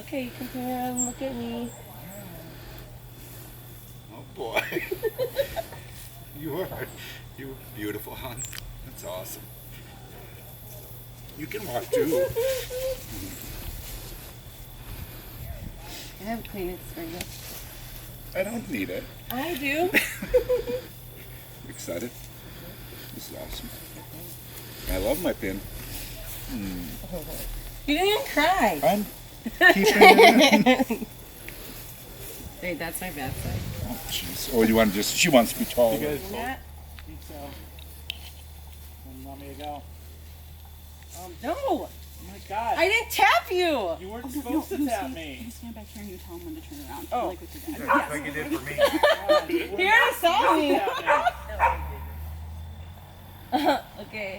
Okay, you can turn around and look at me. Oh boy. You're beautiful, hon. That's awesome. You can walk too. I have Kleenex for you. I don't need it. I do. Excited? This is awesome. I love my pin. You didn't even cry. I'm keeping it in. Hey, that's my bad side. Oh, jeez. Oh, you want to just, she wants to be taller. You guys both Yeah. think so? You want me to go? No, Oh my god. I didn't tap you. You weren't supposed to tap me. You stand back here and you tell him when to turn around. Oh. Like with your dad. Just like you did for me. God, you He weren't already saw supposed me. to tap me. Okay.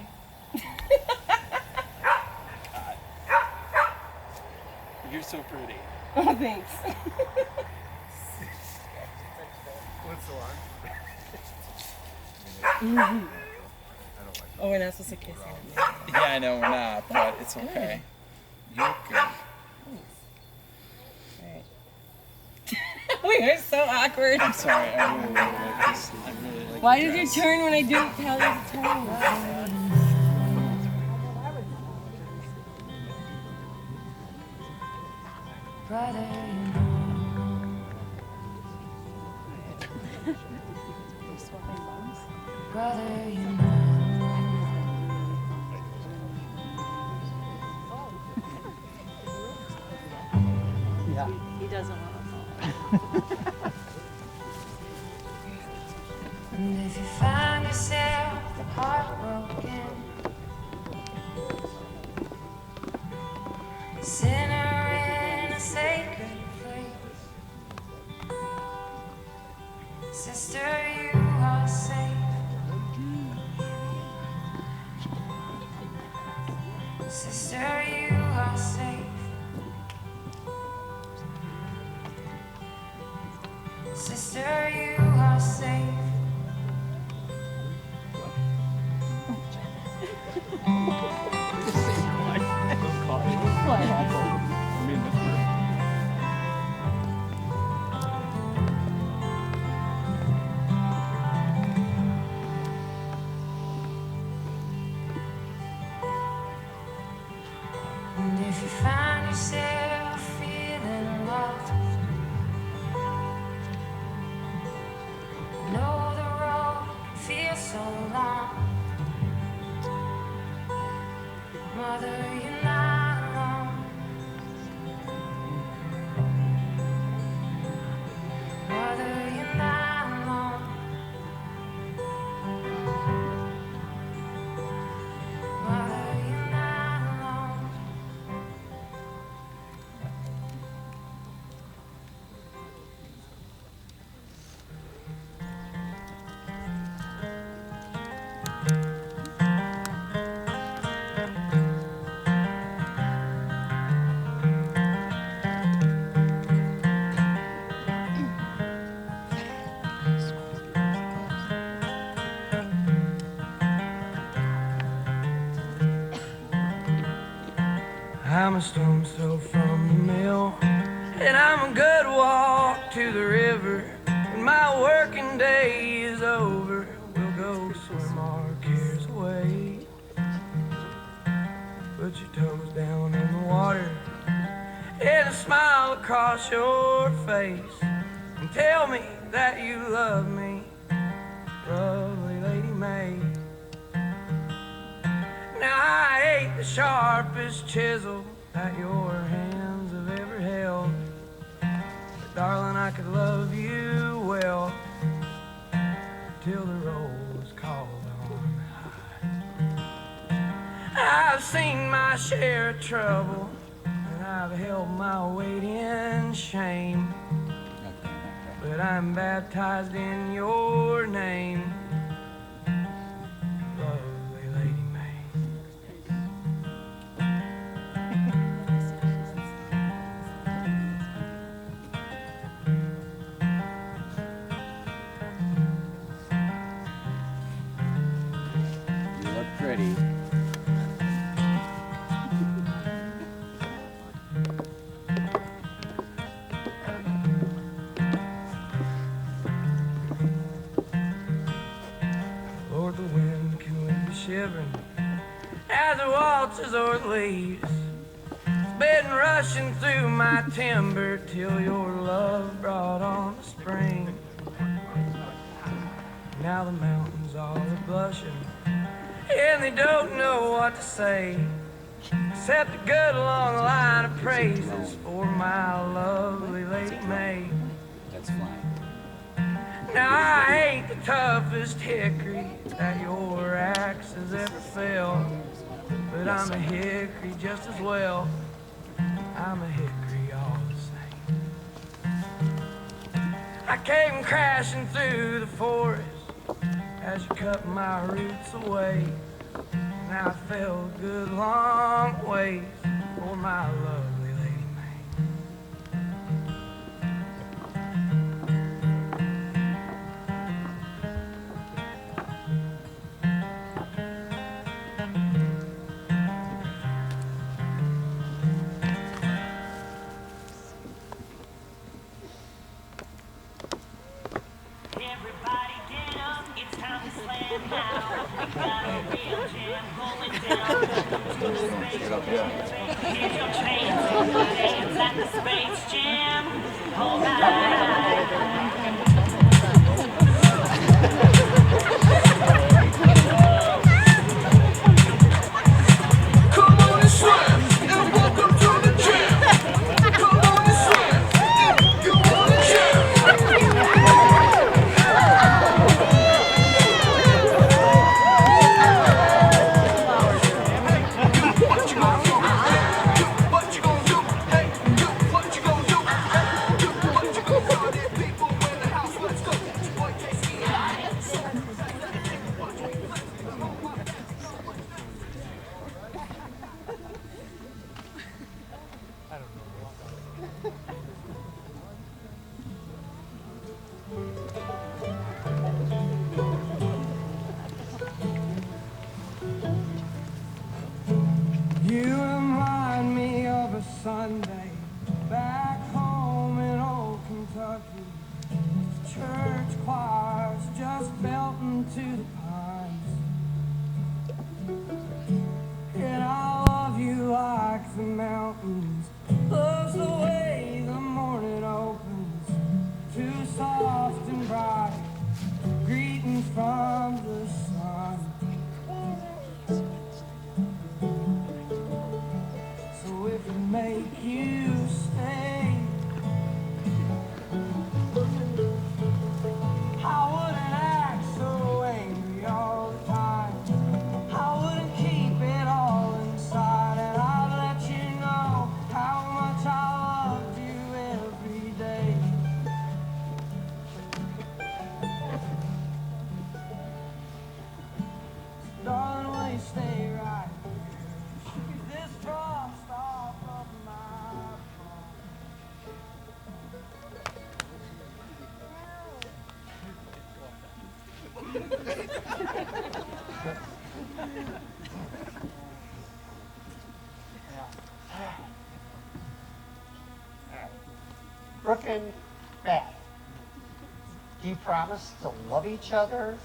God. You're so pretty. Oh, thanks. What's the line? Oh, we're not supposed to kiss. Yeah, I know we're not, but it's okay. You look good. Alright. We are so awkward. I'm sorry, I really like this. I really like Why the did you dress. turn when I didn't tell you to turn? He doesn't want to fall. And if you find yourself heartbroken, sinner in a sacred place, sister, you are safe. Sister, you are safe. Sister, you are safe. And if you find yourself feeling lost, know the road can feel so long. Mother, you're not alone. Mother, you're not alone. Mother, you're not alone. I'm a stone's throw from the mill, and I'm a good walk to the river. When my working day is over, we'll go swim our cares away. Put your toes down in the water and a smile across your face, and tell me that you love me, lovely Lady May. Now I ain't the sharpest chisel that your hands have ever held, but darling, I could love you well till the roll is called on high. I've seen my share of trouble, and I've held my weight in shame, but I'm baptized in your name, lovely Lady May. You look pretty. branches or the leaves. It's been rushing through my timber till your love brought on the spring. Now the mountains all are blushing, and they don't know what to say, except a good long line of praises for my lovely Lady May. That's fine. Now I ain't the toughest hickory that your axe has ever felled, but I'm a hickory just as well. I'm a hickory all the same. I came crashing through the forest as you cut my roots away. Now I fell a good long ways for my lovely Lady May. Everybody get up, it's time to slam now. We got a real jam going down. To the Space Jam. Here's your chance to dance at the Space Jam. All right. Come on and swim, and welcome to the jam. Come on and swim, if you wanna jam. What you gonna do? What you gonna do? Hey, what you gonna do? What you gonna do? These people in the house, let's go. Boy, takes me out. You remind me of a Sunday back home in old Kentucky. The church choirs just belting to the pines. And I love you like the mountains. Love's the way the morning opens, too soft and bright, greeting from the sun. So if it make you stay, I wouldn't act so angry all the time. I wouldn't keep it all inside, and I'd let you know how much I loved you every day. Darling, will you stay right here? Keep this frost off of my palm. Brooke and Matt, do you promise to love each other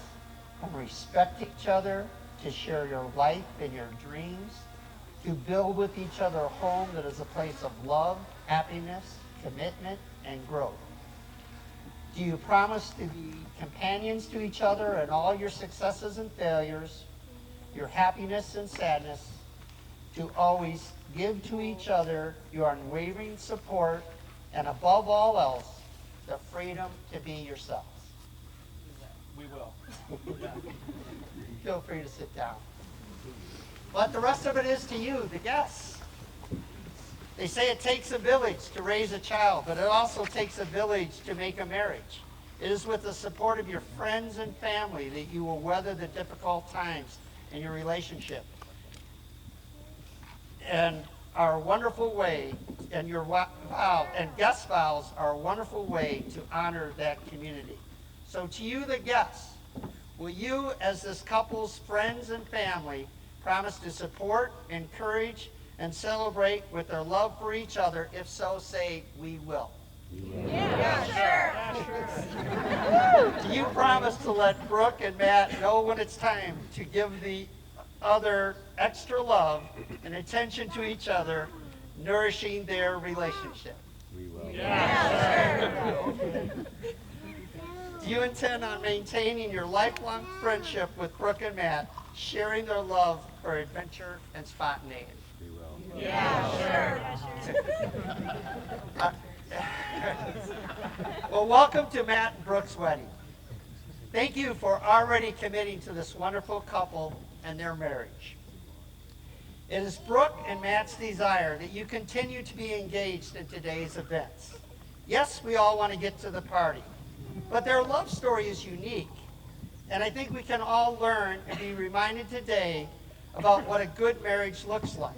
and respect each other, to share your life and your dreams, to build with each other a home that is a place of love, happiness, commitment, and growth? Do you promise to be companions to each other in all your successes and failures, your happiness and sadness, to always give to each other your unwavering support, and above all else, the freedom to be yourselves? We will. Feel free to sit down. But the rest of it is to you, the guests. They say it takes a village to raise a child, but it also takes a village to make a marriage. It is with the support of your friends and family that you will weather the difficult times in your relationship. And our wonderful way, and your vow, and guest vows are a wonderful way to honor that community. So to you, the guests, will you, as this couple's friends and family, promise to support, encourage, and celebrate with their love for each other? If so, say, we will. Yeah, sure. Do you promise to let Brooke and Matt know when it's time to give the other extra love and attention to each other, nourishing their relationship? We will. Do you intend on maintaining your lifelong friendship with Brooke and Matt, sharing their love for adventure and spontaneity? We will. Well, welcome to Matt and Brooke's wedding. Thank you for already committing to this wonderful couple and their marriage. It is Brooke and Matt's desire that you continue to be engaged in today's events. Yes, we all want to get to the party, but their love story is unique, and I think we can all learn and be reminded today about what a good marriage looks like.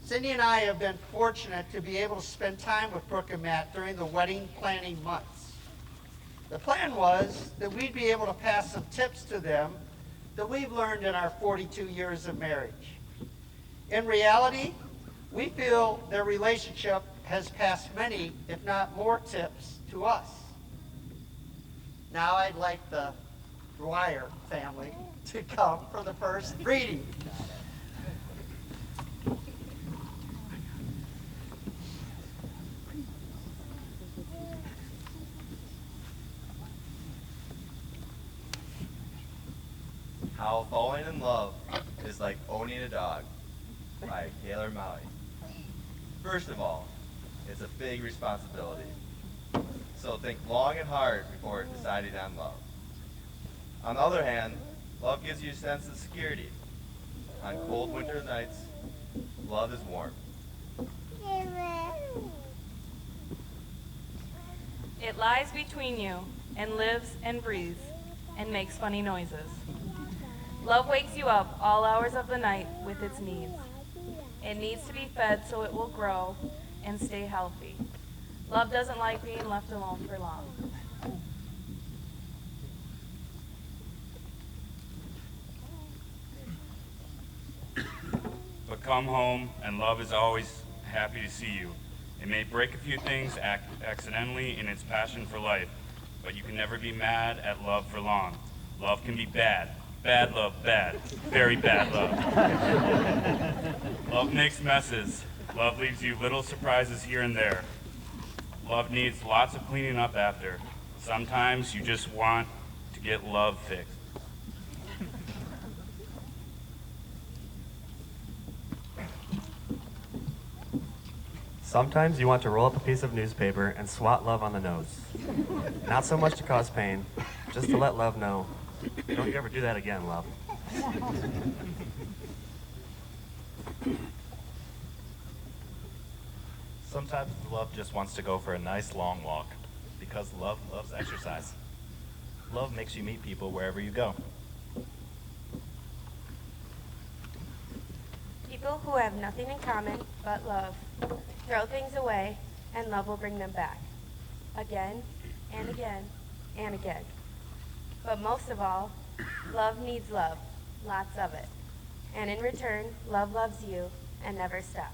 Cindy and I have been fortunate to be able to spend time with Brooke and Matt during the wedding planning months. The plan was that we'd be able to pass some tips to them that we've learned in our 42 years of marriage. In reality, we feel their relationship has passed many, if not more, tips to us. Now I'd like the Dwyer family to come for the first reading. How Falling in Love is Like Owning a Dog by Taylor Maui. First of all, it's a big responsibility. So think long and hard before deciding on love. On the other hand, love gives you a sense of security. On cold winter nights, love is warm. It lies between you and lives and breathes and makes funny noises. Love wakes you up all hours of the night with its needs. It needs to be fed so it will grow and stay healthy. Love doesn't like being left alone for long. But come home, and love is always happy to see you. It may break a few things accidentally in its passion for life, but you can never be mad at love for long. Love can be bad. Bad love, bad. Very bad love. Love makes messes. Love leaves you little surprises here and there. Love needs lots of cleaning up after. Sometimes you just want to get love fixed. Sometimes you want to roll up a piece of newspaper and swat love on the nose. Not so much to cause pain, just to let love know, don't you ever do that again, love. Sometimes love just wants to go for a nice long walk because love loves exercise. Love makes you meet people wherever you go. People who have nothing in common but love throw things away, and love will bring them back again and again and again. But most of all, love needs love, lots of it. And in return, love loves you and never stops.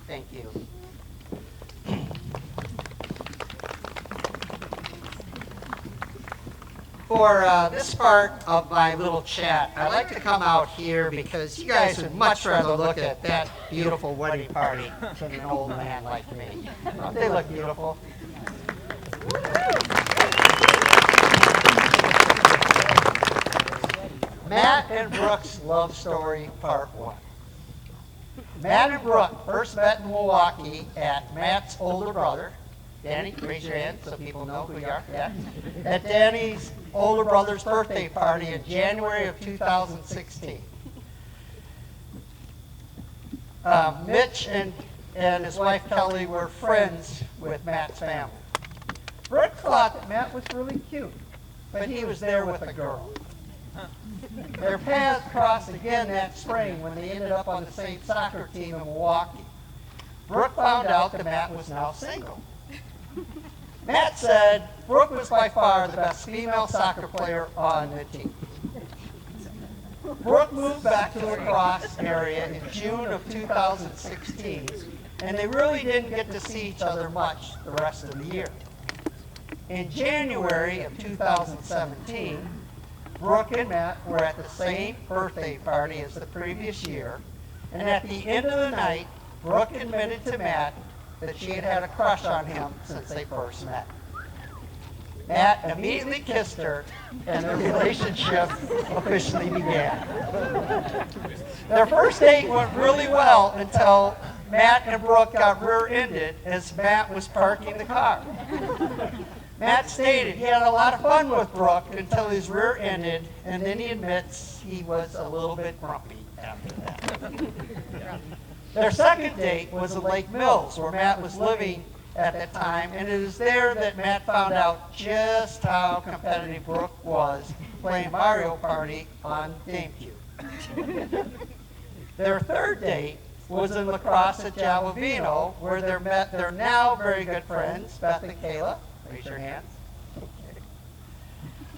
Thank you. For this part of my little chat, I like to come out here because you guys would much rather look at that beautiful wedding party than an old man like me. Don't they look beautiful? Matt and Brooke's love story, part 1. Matt and Brooke first met in Milwaukee at Matt's older brother, Danny, raise your hand so people know who you are. Yeah. At Danny's older brother's birthday party in January of 2016. Mitch and his wife Kelly were friends with Matt's family. Brooke thought that Matt was really cute, but he was there with a girl. Their paths crossed again that spring when they ended up on the same soccer team in Milwaukee. Brooke found out that Matt was now single. Matt said Brooke was by far the best female soccer player on the team. Brooke moved back to the lacrosse area in June of 2016, and they really didn't get to see each other much the rest of the year. In January of 2017, Brooke and Matt were at the same birthday party as the previous year, and at the end of the night, Brooke admitted to Matt that she had had a crush on him since they first met. Matt immediately kissed her, and their relationship officially began. Their first date went really well until Matt and Brooke got rear-ended as Matt was parking the car. Matt stated he had a lot of fun with Brooke until he was rear-ended, and then he admits he was a little bit grumpy after that. Their second date was at Lake Mills, where Matt was living at that time, and it is there that Matt found out just how competitive Brooke was playing Mario Party on GameCube. Their third date was in lacrosse at Jalavino, where they met their now very good friends, Beth and Kayla, raise your hands,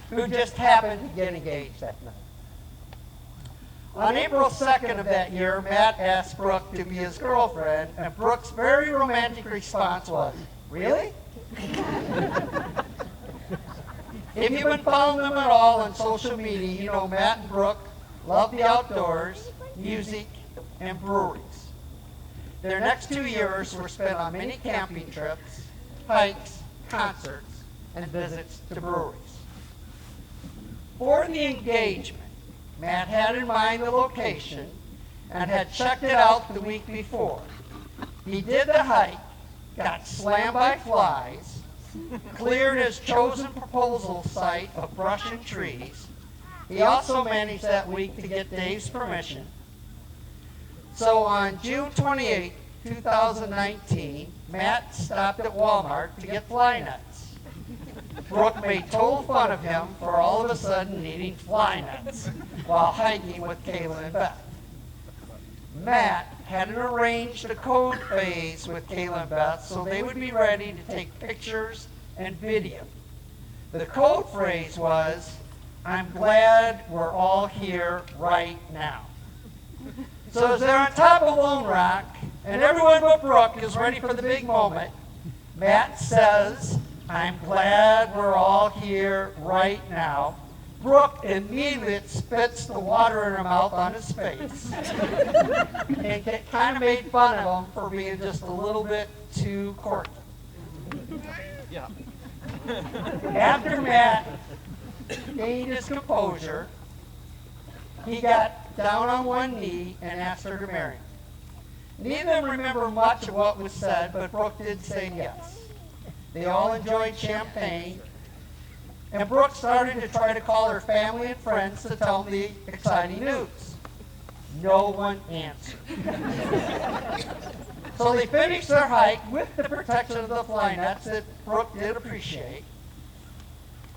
who just happened to get engaged that night. On April 2nd of that year, Matt asked Brooke to be his girlfriend, and Brooke's very romantic response was, "Really?" If you've been following them at all on social media, you know Matt and Brooke love the outdoors, music, and breweries. Their next 2 years were spent on many camping trips, hikes, concerts, and visits to breweries. For the engagement, Matt had in mind the location and had checked it out the week before. He did the hike, got slammed by flies, cleared his chosen proposal site of brush and trees. He also managed that week to get Dave's permission. So on June 28, 2019, Matt stopped at Walmart to get fly nuts. Brooke made total fun of him for all of a sudden needing fly nuts while hiking with Kayla and Beth. Matt had arranged a code phase with Kayla and Beth so they would be ready to take pictures and video. The code phrase was, "I'm glad we're all here right now." So as they're on top of Lone Rock, and everyone but Brooke is ready for the big moment, Matt says, "I'm glad we're all here right now." Brooke immediately spits the water in her mouth on his face and kind of made fun of him for being just a little bit too quirky. Yeah. After Matt gained his composure, he got down on one knee and asked her to marry him. Neither of them remember much of what was said, but Brooke did say yes. They all enjoyed champagne, and Brooke started to try to call her family and friends to tell them the exciting news. No one answered. So they finished their hike with the protection of the fly nets that Brooke did appreciate,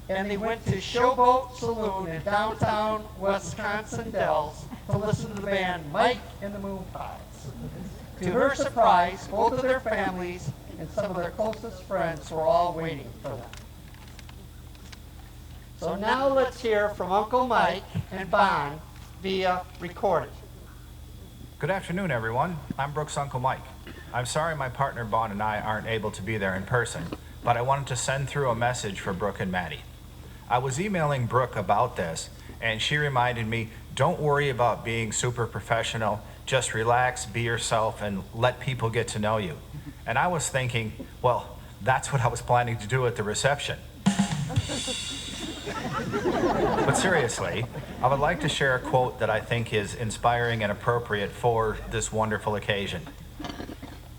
and they went to Showboat Saloon in downtown Wisconsin Dells to listen to the band Mike and the Moon Pies. To her surprise, both of their families and some of their closest friends were all waiting for them. So now let's hear from Uncle Mike and Bon via recording. Good afternoon, everyone. I'm Brooke's Uncle Mike. I'm sorry my partner Bon and I aren't able to be there in person, but I wanted to send through a message for Brooke and Maddie. I was emailing Brooke about this, and she reminded me, don't worry about being super professional, just relax, be yourself, and let people get to know you. And I was thinking, well, that's what I was planning to do at the reception. But seriously, I would like to share a quote that I think is inspiring and appropriate for this wonderful occasion.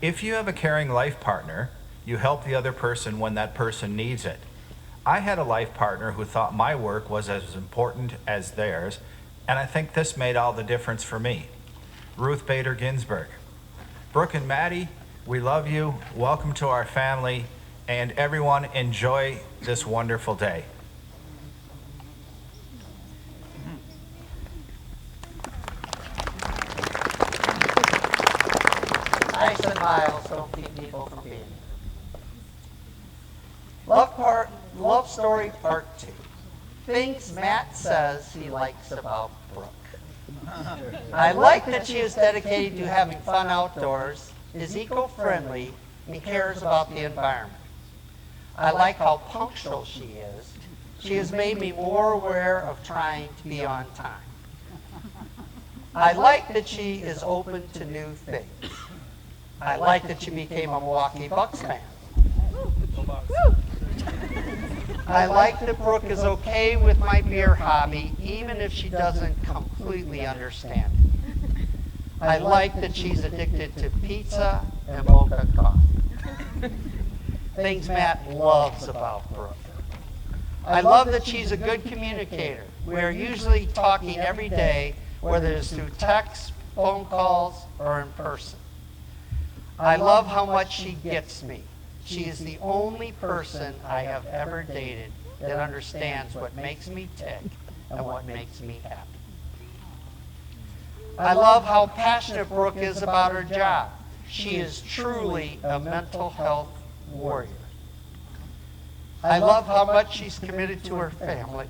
If you have a caring life partner, you help the other person when that person needs it. I had a life partner who thought my work was as important as theirs, and I think this made all the difference for me. Ruth Bader Ginsburg. Brooke and Maddie, we love you. Welcome to our family, and everyone enjoy this wonderful day. Ice and miles don't keep people from being. Love story part 2. Things Matt says he likes about Brooke. I like that she is dedicated to having fun outdoors, is eco-friendly, and cares about the environment. I like how punctual she is. She has made me more aware of trying to be on time. I like that she is open to new things. I like that she became a Milwaukee Bucks fan. I like that Brooke is okay with my beer hobby, even if she doesn't completely understand it. I like that she's addicted to pizza and mocha coffee. Things Matt loves about Brooke. I love that she's a good communicator. We are usually talking every day, whether it's through text, phone calls, or in person. I love how much she gets me. She is the only person I have ever dated that understands what makes me tick and what makes me happy. I love how passionate Brooke is about her job. She is truly a mental health warrior. I love how much she's committed to her family.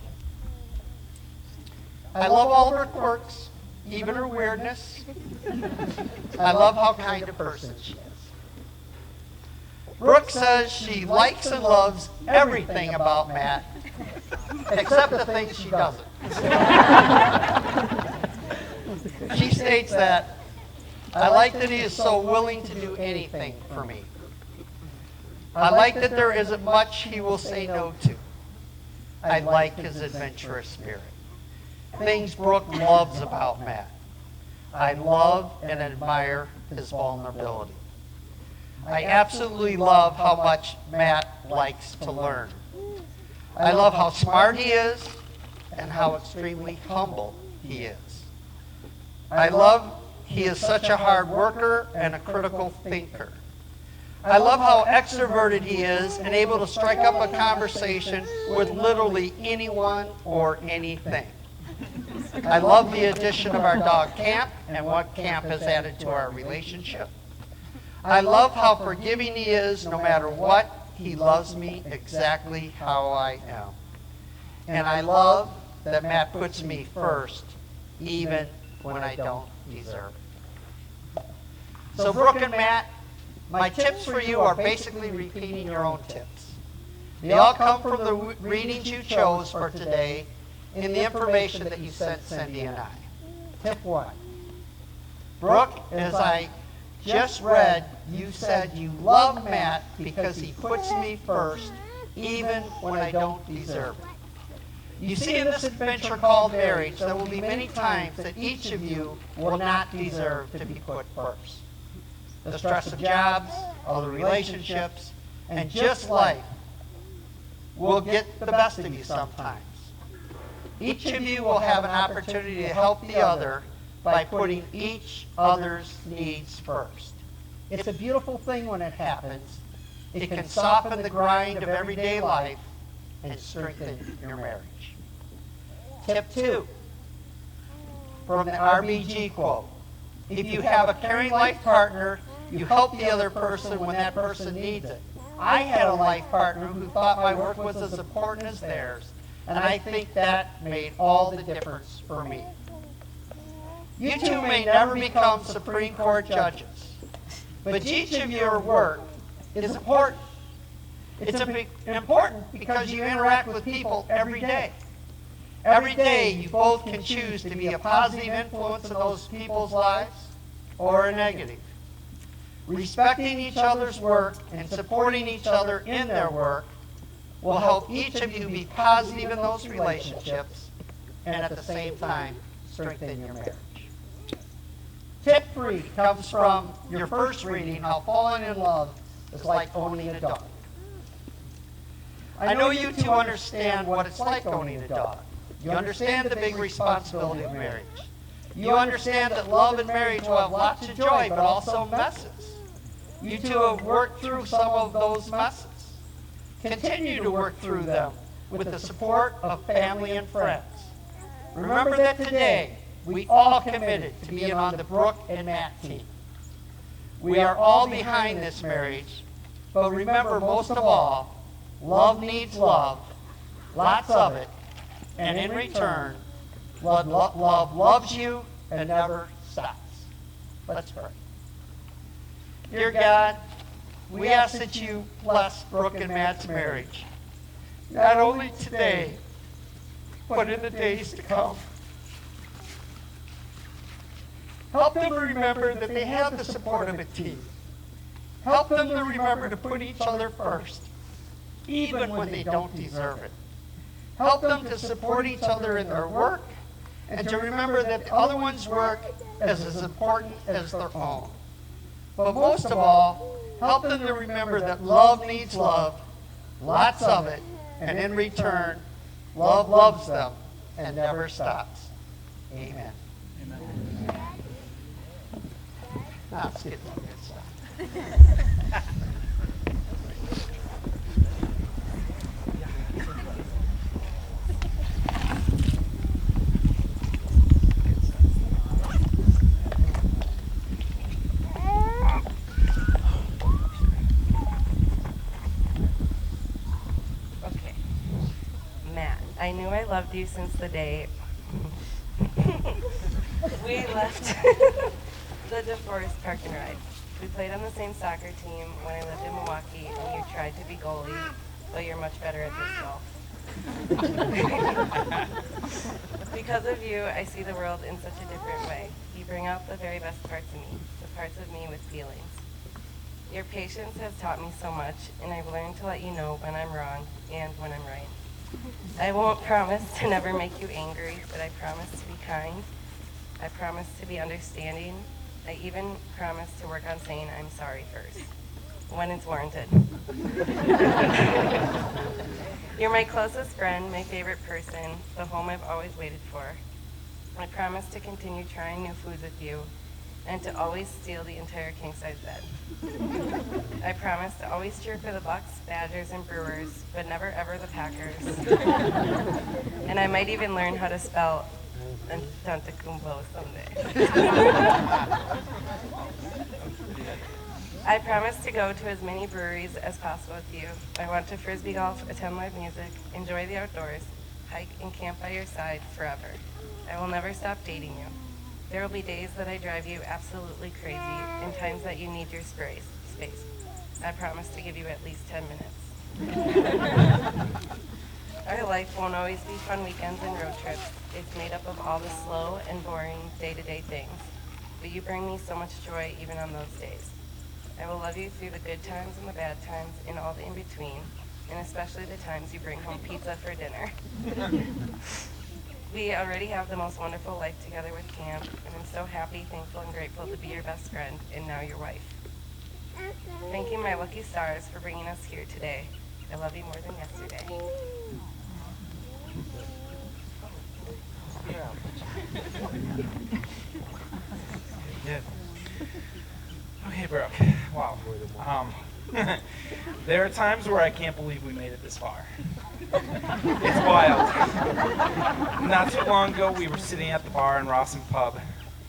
I love all of her quirks, even her weirdness. I love how kind a person she is. Brooke says she likes and loves everything about Matt, except the things she doesn't. She states that, I like that he is so willing to do anything for me. I like that there isn't much he will say no to. I like his adventurous spirit. Things Brooke loves about Matt. I love and admire his vulnerability. I absolutely love how much Matt likes to learn. I love how smart he is and how extremely humble he is. I love he is such a hard worker and a critical thinker. I love how extroverted he is and able to strike up a conversation with literally anyone or anything. I love the addition of our dog Camp and what Camp has added to our relationship. I love how forgiving he is no matter what. He loves me exactly how I am. And I love that Matt puts me first, even when I don't deserve it. So Brooke and Matt, my tips for you are basically repeating your own tips. They all come from the readings you chose for today and the information that you sent Cindy and I. Tip 1. Brooke, as I just read, you said you love Matt because he puts me first, even when I don't deserve it. You see, in this adventure called marriage, there will be many times that each of you will not deserve to be put first. The stress of jobs, other relationships, and just life will get the best of you sometimes. Each of you will have an opportunity to help the other by putting each other's needs first. It's a beautiful thing when it happens. It can soften the grind of everyday life and strengthen your marriage. Tip 2, from the RBG quote. If you have a caring life partner, you help the other person when that person needs it. I had a life partner who thought my work was as important as theirs, and I think that made all the difference for me. You two may never become Supreme Court judges, but each of your work is important. It's important because you interact with people every day. Every day you both can choose to be a positive influence in those people's lives or a negative. Respecting each other's work and supporting each other in their work will help each of you be positive in those relationships and at the same time strengthen your marriage. Tip 3 comes from your first reading, How Falling in Love is Like Owning a Dog. I know you two understand what it's like owning a dog. You understand the big responsibility of marriage. You understand that love and marriage will have lots of joy, but also messes. You two have worked through some of those messes. Continue to work through them with the support of family and friends. Remember that today, we all committed to being on the Brooke and Matt team. We are all behind this marriage, but remember most of all, love needs love, lots of it, and in return, love loves you and never stops. Let's pray. Dear God, we ask that you bless Brooke and Matt's marriage, not only today, but in the days to come. Help them to remember that they have the support of a team. Help them to remember to put each other first, even when they don't deserve it. Help them to support each other in their work, and to remember that the other one's work is as important as their own. But most of all, help them to remember that love needs love, lots of it, and in return, love loves them and never stops. Amen. Now, let's get to the good stuff. Okay. Matt, I knew I loved you since the day we left the DeForest park and ride. We played on the same soccer team when I lived in Milwaukee, and you tried to be goalie, but you're much better at disc golf. Because of you, I see the world in such a different way. You bring out the very best parts of me, the parts of me with feelings. Your patience has taught me so much, and I've learned to let you know when I'm wrong and when I'm right. I won't promise to never make you angry, but I promise to be kind. I promise to be understanding. I even promise to work on saying I'm sorry first, when it's warranted. You're my closest friend, my favorite person, the home I've always waited for. I promise to continue trying new foods with you, and to always steal the entire king-size bed. I promise to always cheer for the Bucks, Badgers, and Brewers, but never ever the Packers. And I might even learn how to spell Antetokounmpo someday. I promise to go to as many breweries as possible with you. I want to frisbee golf, attend live music, enjoy the outdoors, hike and camp by your side forever. I will never stop dating you. There will be days that I drive you absolutely crazy, and times that you need your space. I promise to give you at least 10 minutes. Our life won't always be fun weekends and road trips. It's made up of all the slow and boring day-to-day things. But you bring me so much joy even on those days. I will love you through the good times and the bad times and all the in-between, and especially the times you bring home pizza for dinner. We already have the most wonderful life together with camp, and I'm so happy, thankful, and grateful to be your best friend and now your wife. Thank you, my lucky stars, for bringing us here today. I love you more than yesterday. Yeah. Okay, Brooke. Wow. There are times where I can't believe we made it this far. It's wild. Not too long ago, we were sitting at the bar in Rawson Pub.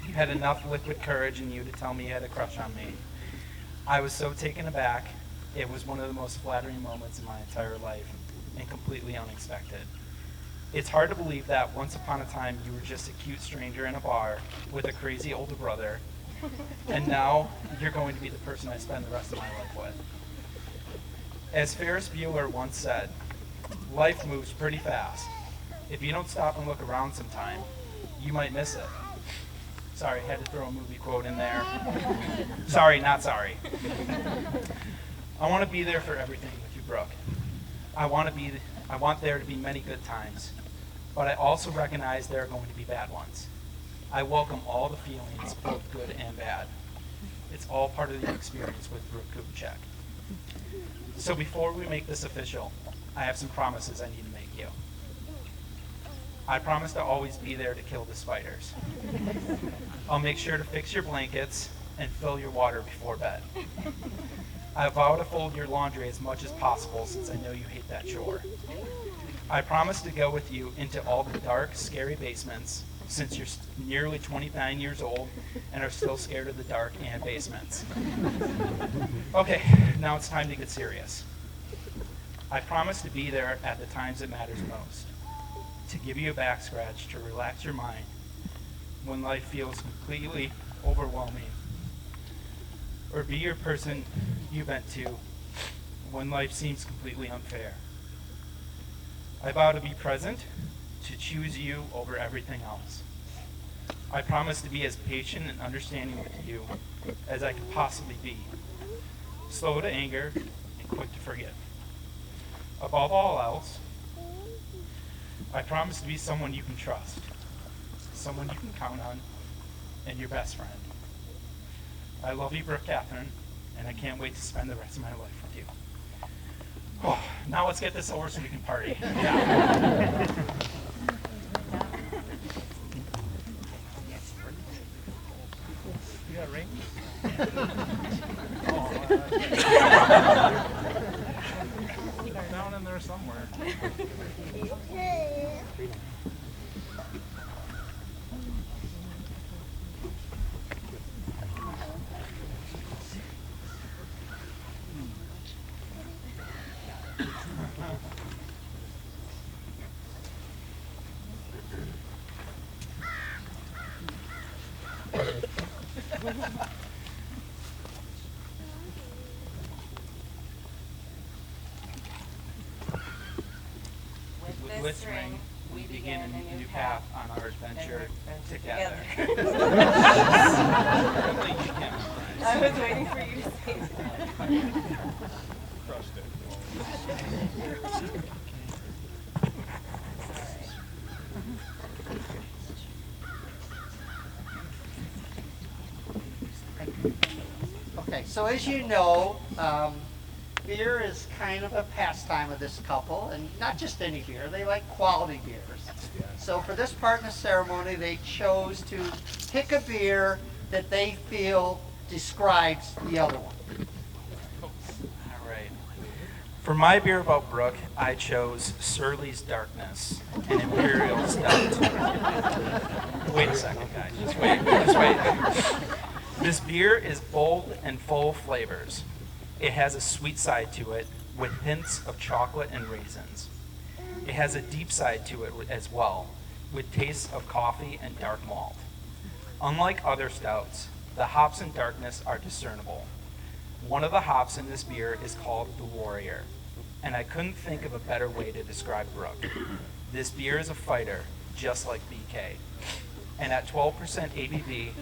You had enough liquid courage in you to tell me you had a crush on me. I was so taken aback. It was one of the most flattering moments in my entire life, and completely unexpected. It's hard to believe that once upon a time you were just a cute stranger in a bar with a crazy older brother, and now you're going to be the person I spend the rest of my life with. As Ferris Bueller once said, life moves pretty fast. If you don't stop and look around sometime, you might miss it. Sorry, had to throw a movie quote in there. Sorry, not sorry. I want to be there for everything with you, Brooke. I want there to be many good times, but I also recognize there are going to be bad ones. I welcome all the feelings, both good and bad. It's all part of the experience with Brooke Kubicek. So before we make this official, I have some promises I need to make you. I promise to always be there to kill the spiders. I'll make sure to fix your blankets and fill your water before bed. I vow to fold your laundry as much as possible since I know you hate that chore. I promise to go with you into all the dark, scary basements since you're nearly 29 years old and are still scared of the dark and basements. Okay, now it's time to get serious. I promise to be there at the times it matters most, to give you a back scratch to relax your mind when life feels completely overwhelming, or be your person you vent to when life seems completely unfair. I vow to be present, to choose you over everything else. I promise to be as patient and understanding with you as I can possibly be, slow to anger and quick to forgive. Above all else, I promise to be someone you can trust, someone you can count on, and your best friend. I love you, Brooke Catherine, and I can't wait to spend the rest of my life with you. Oh, now let's get this over so we can party. Yeah. You got a ring? Down in there somewhere. With this ring, we begin a new path on our adventure together. I was waiting for you to say that. Crushed it. Okay, so as you know, beer is kind of a pastime of this couple, and not just any beer, they like quality beers. So for this part in the ceremony, they chose to pick a beer that they feel describes the other one. All right. For my beer about Brooke, I chose Surly's Darkness, an Imperial Stout. Wait a second, guys. Just wait. Just wait. This beer is bold and full of flavors. It has a sweet side to it with hints of chocolate and raisins. It has a deep side to it as well, with tastes of coffee and dark malt. Unlike other stouts, the hops in Darkness are discernible. One of the hops in this beer is called the Warrior, and I couldn't think of a better way to describe Brooke. This beer is a fighter, just like BK. And at 12% ABV,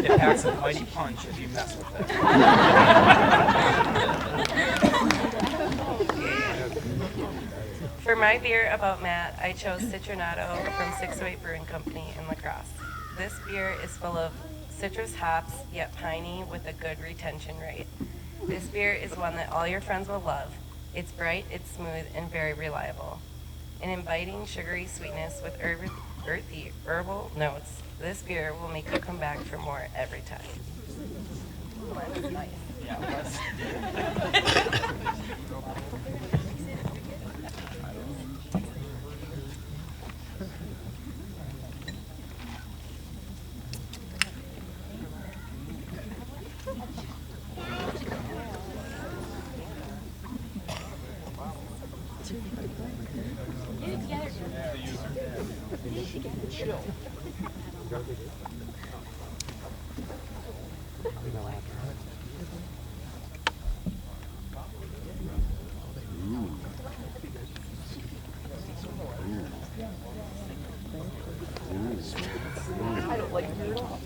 it packs a mighty punch if you mess with it. For my beer about Matt, I chose Citronado from 608 Brewing Company in La Crosse. This beer is full of citrus hops, yet piney with a good retention rate. This beer is one that all your friends will love. It's bright, it's smooth, and very reliable. An inviting sugary sweetness with earthy herbal notes, this beer will make you come back for more every time. That was nice. Yeah, I don't like you at all.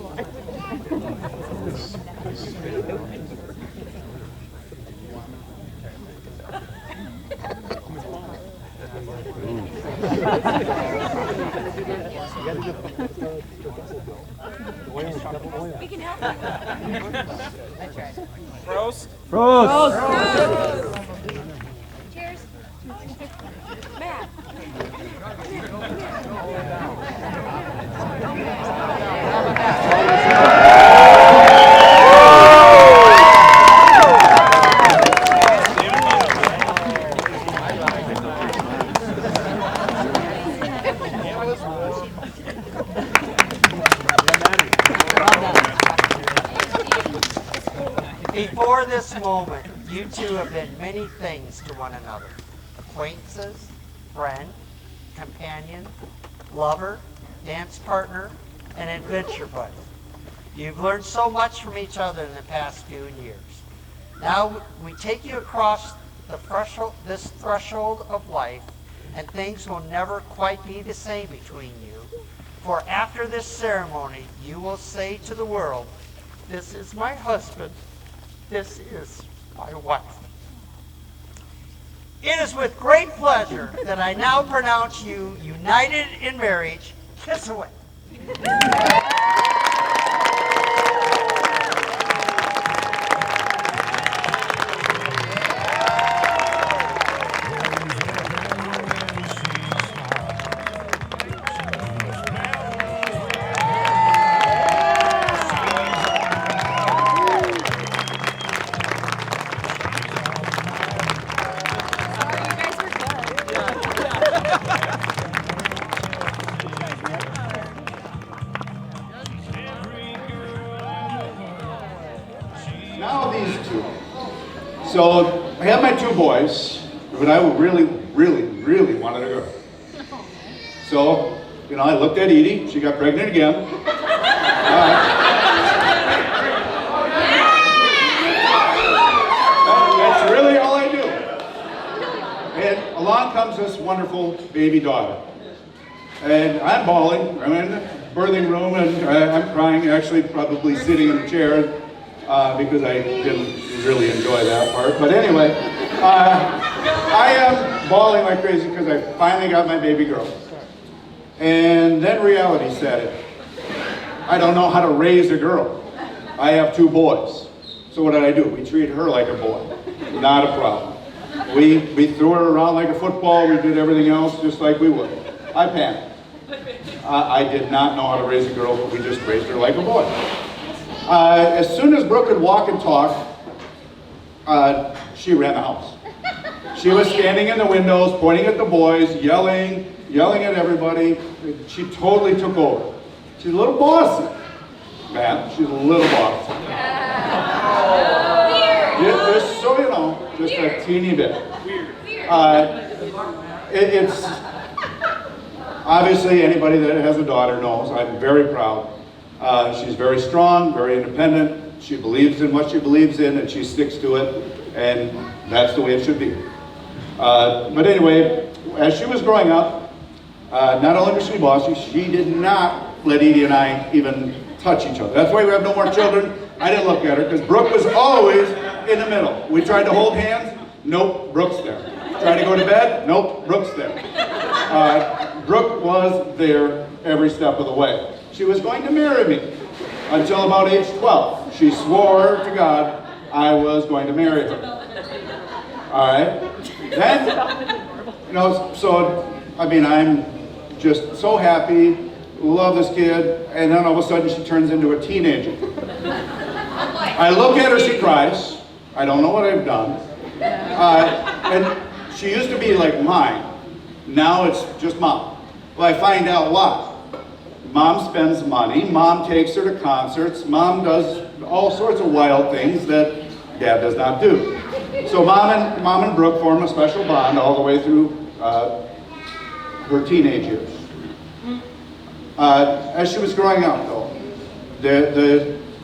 We can help you. Prost. Prost. Cheers. Matt. Before this moment, you two have been many things to one another. Acquaintances, friend, companion, lover, dance partner, and adventure buddy. You've learned so much from each other in the past few years. Now we take you across this threshold of life, and things will never quite be the same between you. For after this ceremony, you will say to the world, "This is my husband. This is my wife." It is with great pleasure that I now pronounce you united in marriage. Kiss away. Now these two. So I have my two boys, but I really wanted a girl. So, you know, I looked at Edie, she got pregnant again. That's really all I do. And along comes this wonderful baby daughter. And I'm bawling, I'm in the birthing room and I'm crying, actually probably sitting in a chair. Because I didn't really enjoy that part. But anyway, I am bawling like crazy because I finally got my baby girl. And then reality set in. I don't know how to raise a girl. I have two boys. So what did I do? We treated her like a boy. Not a problem. We threw her around like a football. We did everything else just like we would. I panicked. I did not know how to raise a girl, but we just raised her like a boy. As soon as Brooke could walk and talk, she ran the house. She was standing in the windows, pointing at the boys, yelling at everybody. She totally took over. She's a little bossy. Man, she's a little bossy. Yeah, just so you know, just a teeny bit. It's obviously anybody that has a daughter knows I'm very proud. She's very strong, very independent. She believes in what she believes in and she sticks to it, and that's the way it should be. But anyway, as she was growing up, not only was she bossy, she did not let Edie and I even touch each other. That's why we have no more children. I didn't look at her because Brooke was always in the middle. We tried to hold hands, nope, Brooke's there. Tried to go to bed, nope, Brooke's there. Brooke was there every step of the way. She was going to marry me until about age 12. She swore to God I was going to marry her. All right? Then, you know, so, I mean, I'm just so happy, love this kid, and then all of a sudden she turns into a teenager. I look at her, she cries. I don't know what I've done. And she used to be like mine. Now it's just Mom. Well, I find out why. Mom spends money, Mom takes her to concerts, Mom does all sorts of wild things that Dad does not do. So Mom and Brooke form a special bond all the way through her teenage years. As she was growing up though,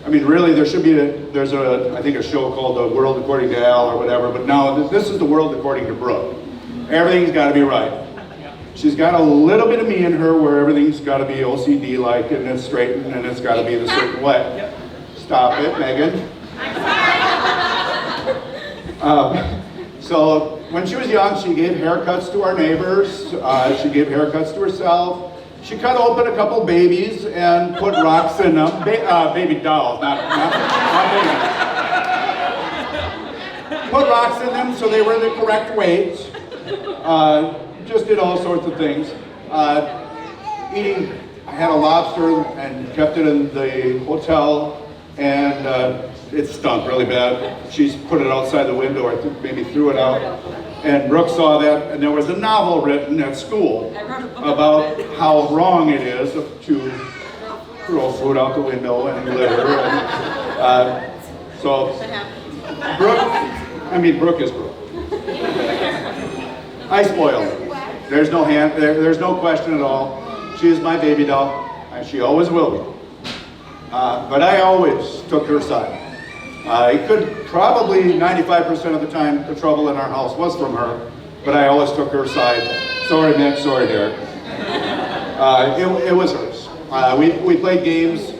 I mean really there should be there's I think a show called The World According to Al or whatever, but no, this is the world according to Brooke. Everything's got to be right. She's got a little bit of me in her where everything's got to be OCD-like and it's straightened and it's got to be the certain way. Stop it, Megan. So when she was young, she gave haircuts to our neighbors. She gave haircuts to herself. She cut open a couple babies and put rocks in them. Baby dolls, not babies. Put rocks in them so they were the correct weight. Just did all sorts of things. I had a lobster and kept it in the hotel, and it stunk really bad. She's put it outside the window, or maybe threw it out. And Brooke saw that, and there was a novel written at school about how wrong it is to throw food out the window and litter. And, so Brooke is Brooke. I spoiled her. There's no question at all. She is my baby doll, and she always will be. But I always took her side. It could probably 95% of the time the trouble in our house was from her, but I always took her side. Sorry, Nick, sorry, Derek. It was hers. We played games.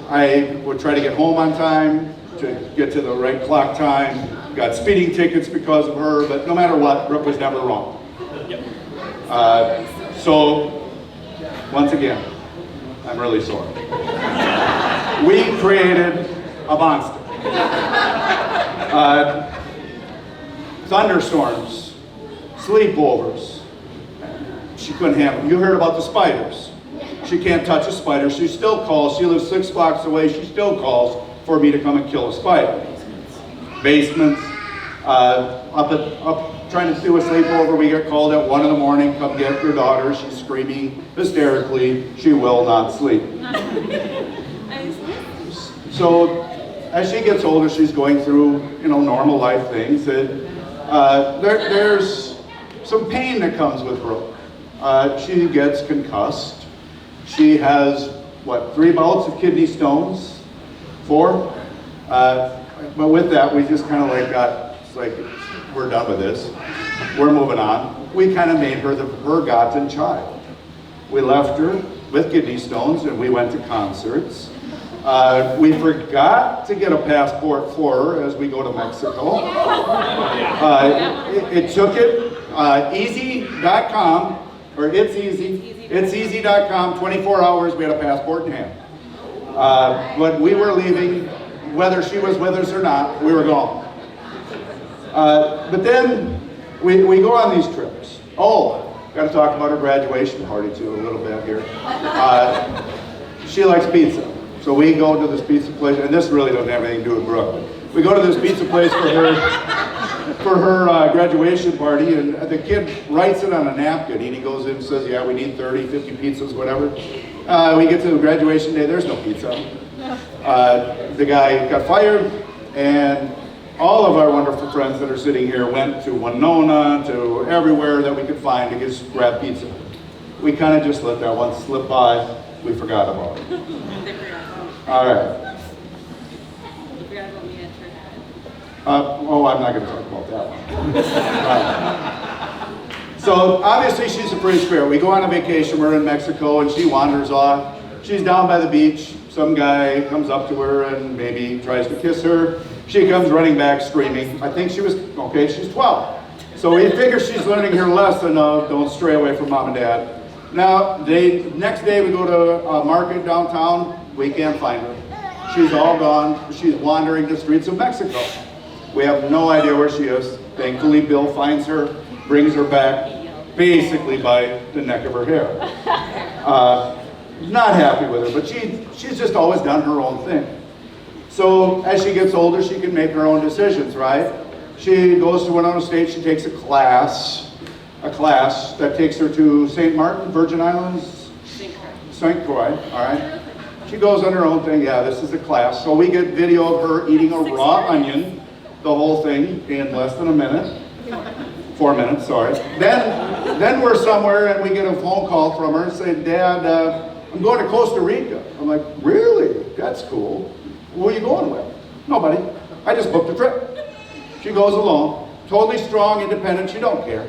I would try to get home on time, to get to the right clock time. Got speeding tickets because of her, but no matter what, Brooke was never wrong. So, once again, I'm really sorry. We created a monster. Thunderstorms, sleepovers. She couldn't handle it. You heard about the spiders. She can't touch a spider. She still calls. She lives 6 blocks away. She still calls for me to come and kill a spider. Basements. Up trying to do a sleepover. We get called at 1 in the morning. Come get your daughter. She's screaming hysterically. She will not sleep. So as she gets older, she's going through, normal life things. And there's some pain that comes with Brooke. She gets concussed. She has, 3 bouts of kidney stones? 4? But with that, we just kind of we're done with this. We're moving on. We kind of made her her forgotten child. We left her with kidney stones and we went to concerts. We forgot to get a passport for her as we go to Mexico. It took it, easy.com, or it's easy.com, 24 hours, we had a passport in hand. But we were leaving, whether she was with us or not, we were gone. But then we go on these trips. Oh, got to talk about her graduation party too a little bit here. She likes pizza. So we go to this pizza place, and this really doesn't have anything to do with Brooke. We go to this pizza place for her graduation party, and the kid writes it on a napkin, and he goes in and says, yeah, we need 30, 50 pizzas, whatever. We get to the graduation day, there's no pizza. The guy got fired, and all of our wonderful friends that are sitting here went to Winona, to everywhere that we could find to just grab pizza. We kind of just let that one slip by. We forgot about it. All right. You forgot about me at church. I'm not going to talk about that one. So obviously she's a free spirit. We go on a vacation, we're in Mexico, and she wanders off. She's down by the beach. Some guy comes up to her and maybe tries to kiss her. She comes running back screaming. I think she's 12. So we figure she's learning her lesson of don't stray away from mom and dad. Now, next day we go to a market downtown. We can't find her. She's all gone. She's wandering the streets of Mexico. We have no idea where she is. Thankfully, Bill finds her, brings her back, basically by the neck of her hair. Not happy with her, but she's just always done her own thing. So as she gets older, she can make her own decisions, right? She goes to Winona State, she takes a class that takes her to St. Martin, Virgin Islands? St. Croix, all right. She goes on her own thing, yeah, this is a class. So we get video of her eating a raw onion, the whole thing, in less than a minute. 4 minutes, sorry. Then we're somewhere and we get a phone call from her and say, Dad, I'm going to Costa Rica. I'm like, really? That's cool. Who are you going with? Nobody. I just booked a trip. She goes alone, totally strong, independent, she don't care.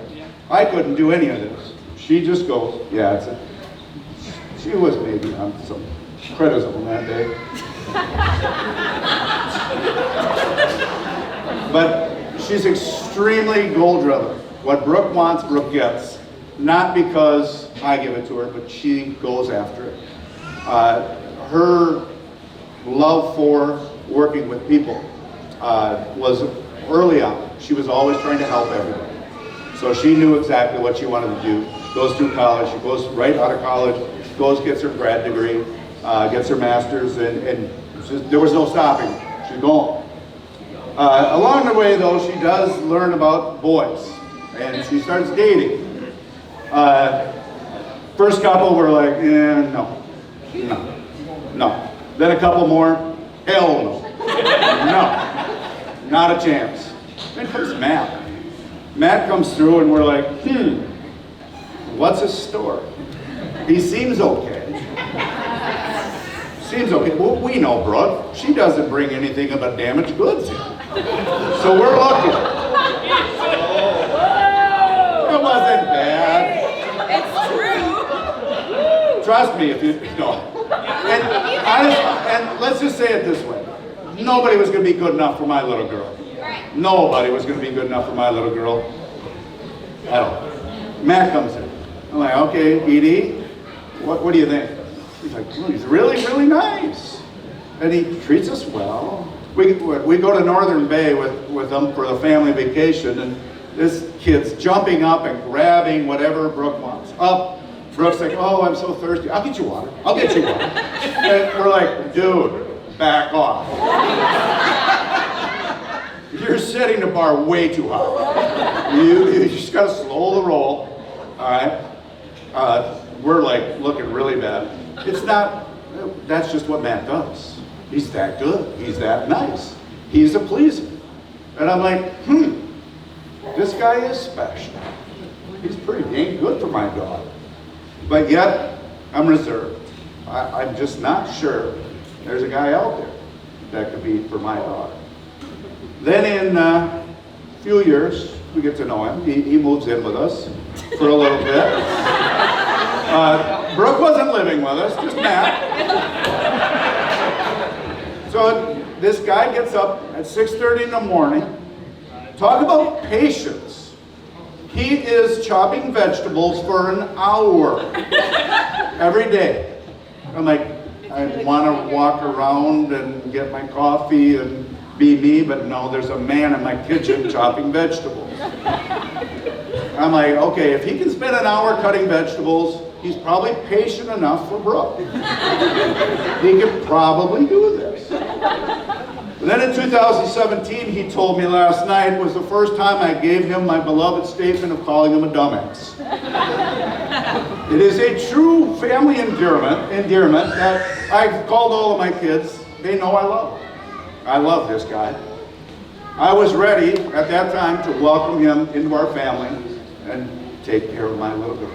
I couldn't do any of this. She just goes, yeah, it's she was maybe on some prednisone that day. But she's extremely goal-driven. What Brooke wants, Brooke gets. Not because I give it to her, but she goes after it. Her love for working with people was early on. She was always trying to help everybody. So she knew exactly what she wanted to do. Goes through college, she goes right out of college, gets her grad degree, gets her master's, and there was no stopping her. She's going. Along the way, though, she does learn about boys, and she starts dating. First couple were like, no. Then a couple more, hell no. No, not a chance. Then comes Matt. Matt comes through and we're like, what's his story? He seems okay. Seems okay. Well, we know Brooke. She doesn't bring anything about damaged goods in. So we're lucky. It wasn't bad. It's true. Trust me, if you know. And let's just say it this way. Nobody was going to be good enough for my little girl. Nobody was going to be good enough for my little girl. At all. Matt comes in. I'm like, okay, Edie, what do you think? He's like, oh, he's really, really nice. And he treats us well. We go to Northern Bay with them for the family vacation, and this kid's jumping up and grabbing whatever Brooke wants. Up. Brooke's like, oh, I'm so thirsty. I'll get you water. I'll get you water. And we're like, dude, back off. You're setting the bar way too high. You just got to slow the roll. All right? We're like looking really bad. It's not, that's just what Matt does. He's that good. He's that nice. He's a pleaser. And I'm like, this guy is special. He's pretty dang good for my daughter. But yet, I'm reserved. I'm just not sure there's a guy out there that could be for my daughter. Then in a few years, we get to know him. He moves in with us for a little bit. Brooke wasn't living with us, just Matt. So this guy gets up at 6:30 in the morning. Talk about patience. He is chopping vegetables for an hour every day. I'm like, I want to walk around and get my coffee and be me, but no, there's a man in my kitchen chopping vegetables. I'm like, okay, if he can spend an hour cutting vegetables, he's probably patient enough for Brooke. He could probably do this. But then in 2017, he told me last night was the first time I gave him my beloved statement of calling him a dumbass. It is a true family endearment that I've called all of my kids. They know I love them. I love this guy. I was ready at that time to welcome him into our family and take care of my little girl.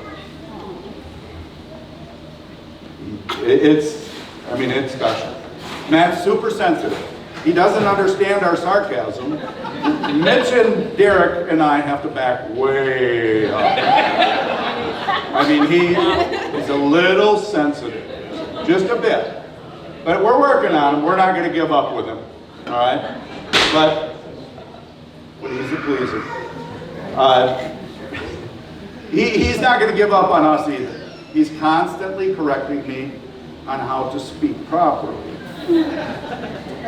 It's special. Matt's super sensitive. He doesn't understand our sarcasm. Mitch and Derek and I have to back way up. I mean, he is a little sensitive, just a bit. But we're working on him. We're not going to give up with him, all right? But he's a pleaser. He's not going to give up on us either. He's constantly correcting me on how to speak properly.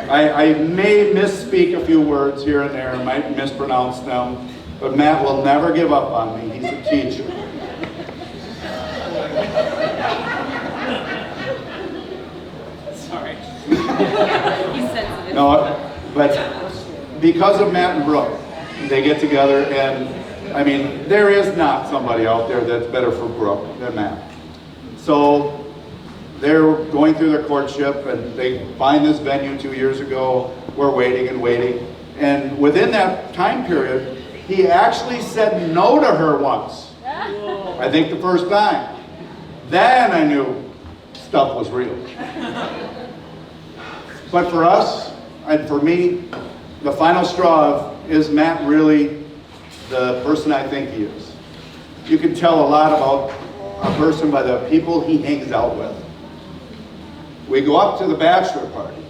I may misspeak a few words here and there, might mispronounce them, but Matt will never give up on me. He's a teacher. Sorry. He's sensitive. No, but because of Matt and Brooke, they get together, and I mean, there is not somebody out there that's better for Brooke than Matt. So they're going through their courtship, and they find this venue 2 years ago. We're waiting and waiting. And within that time period, he actually said no to her once. I think the first time. Then I knew stuff was real. But for us, and for me, the final straw is Matt really the person I think he is. You can tell a lot about a person by the people he hangs out with. We go up to the bachelor party,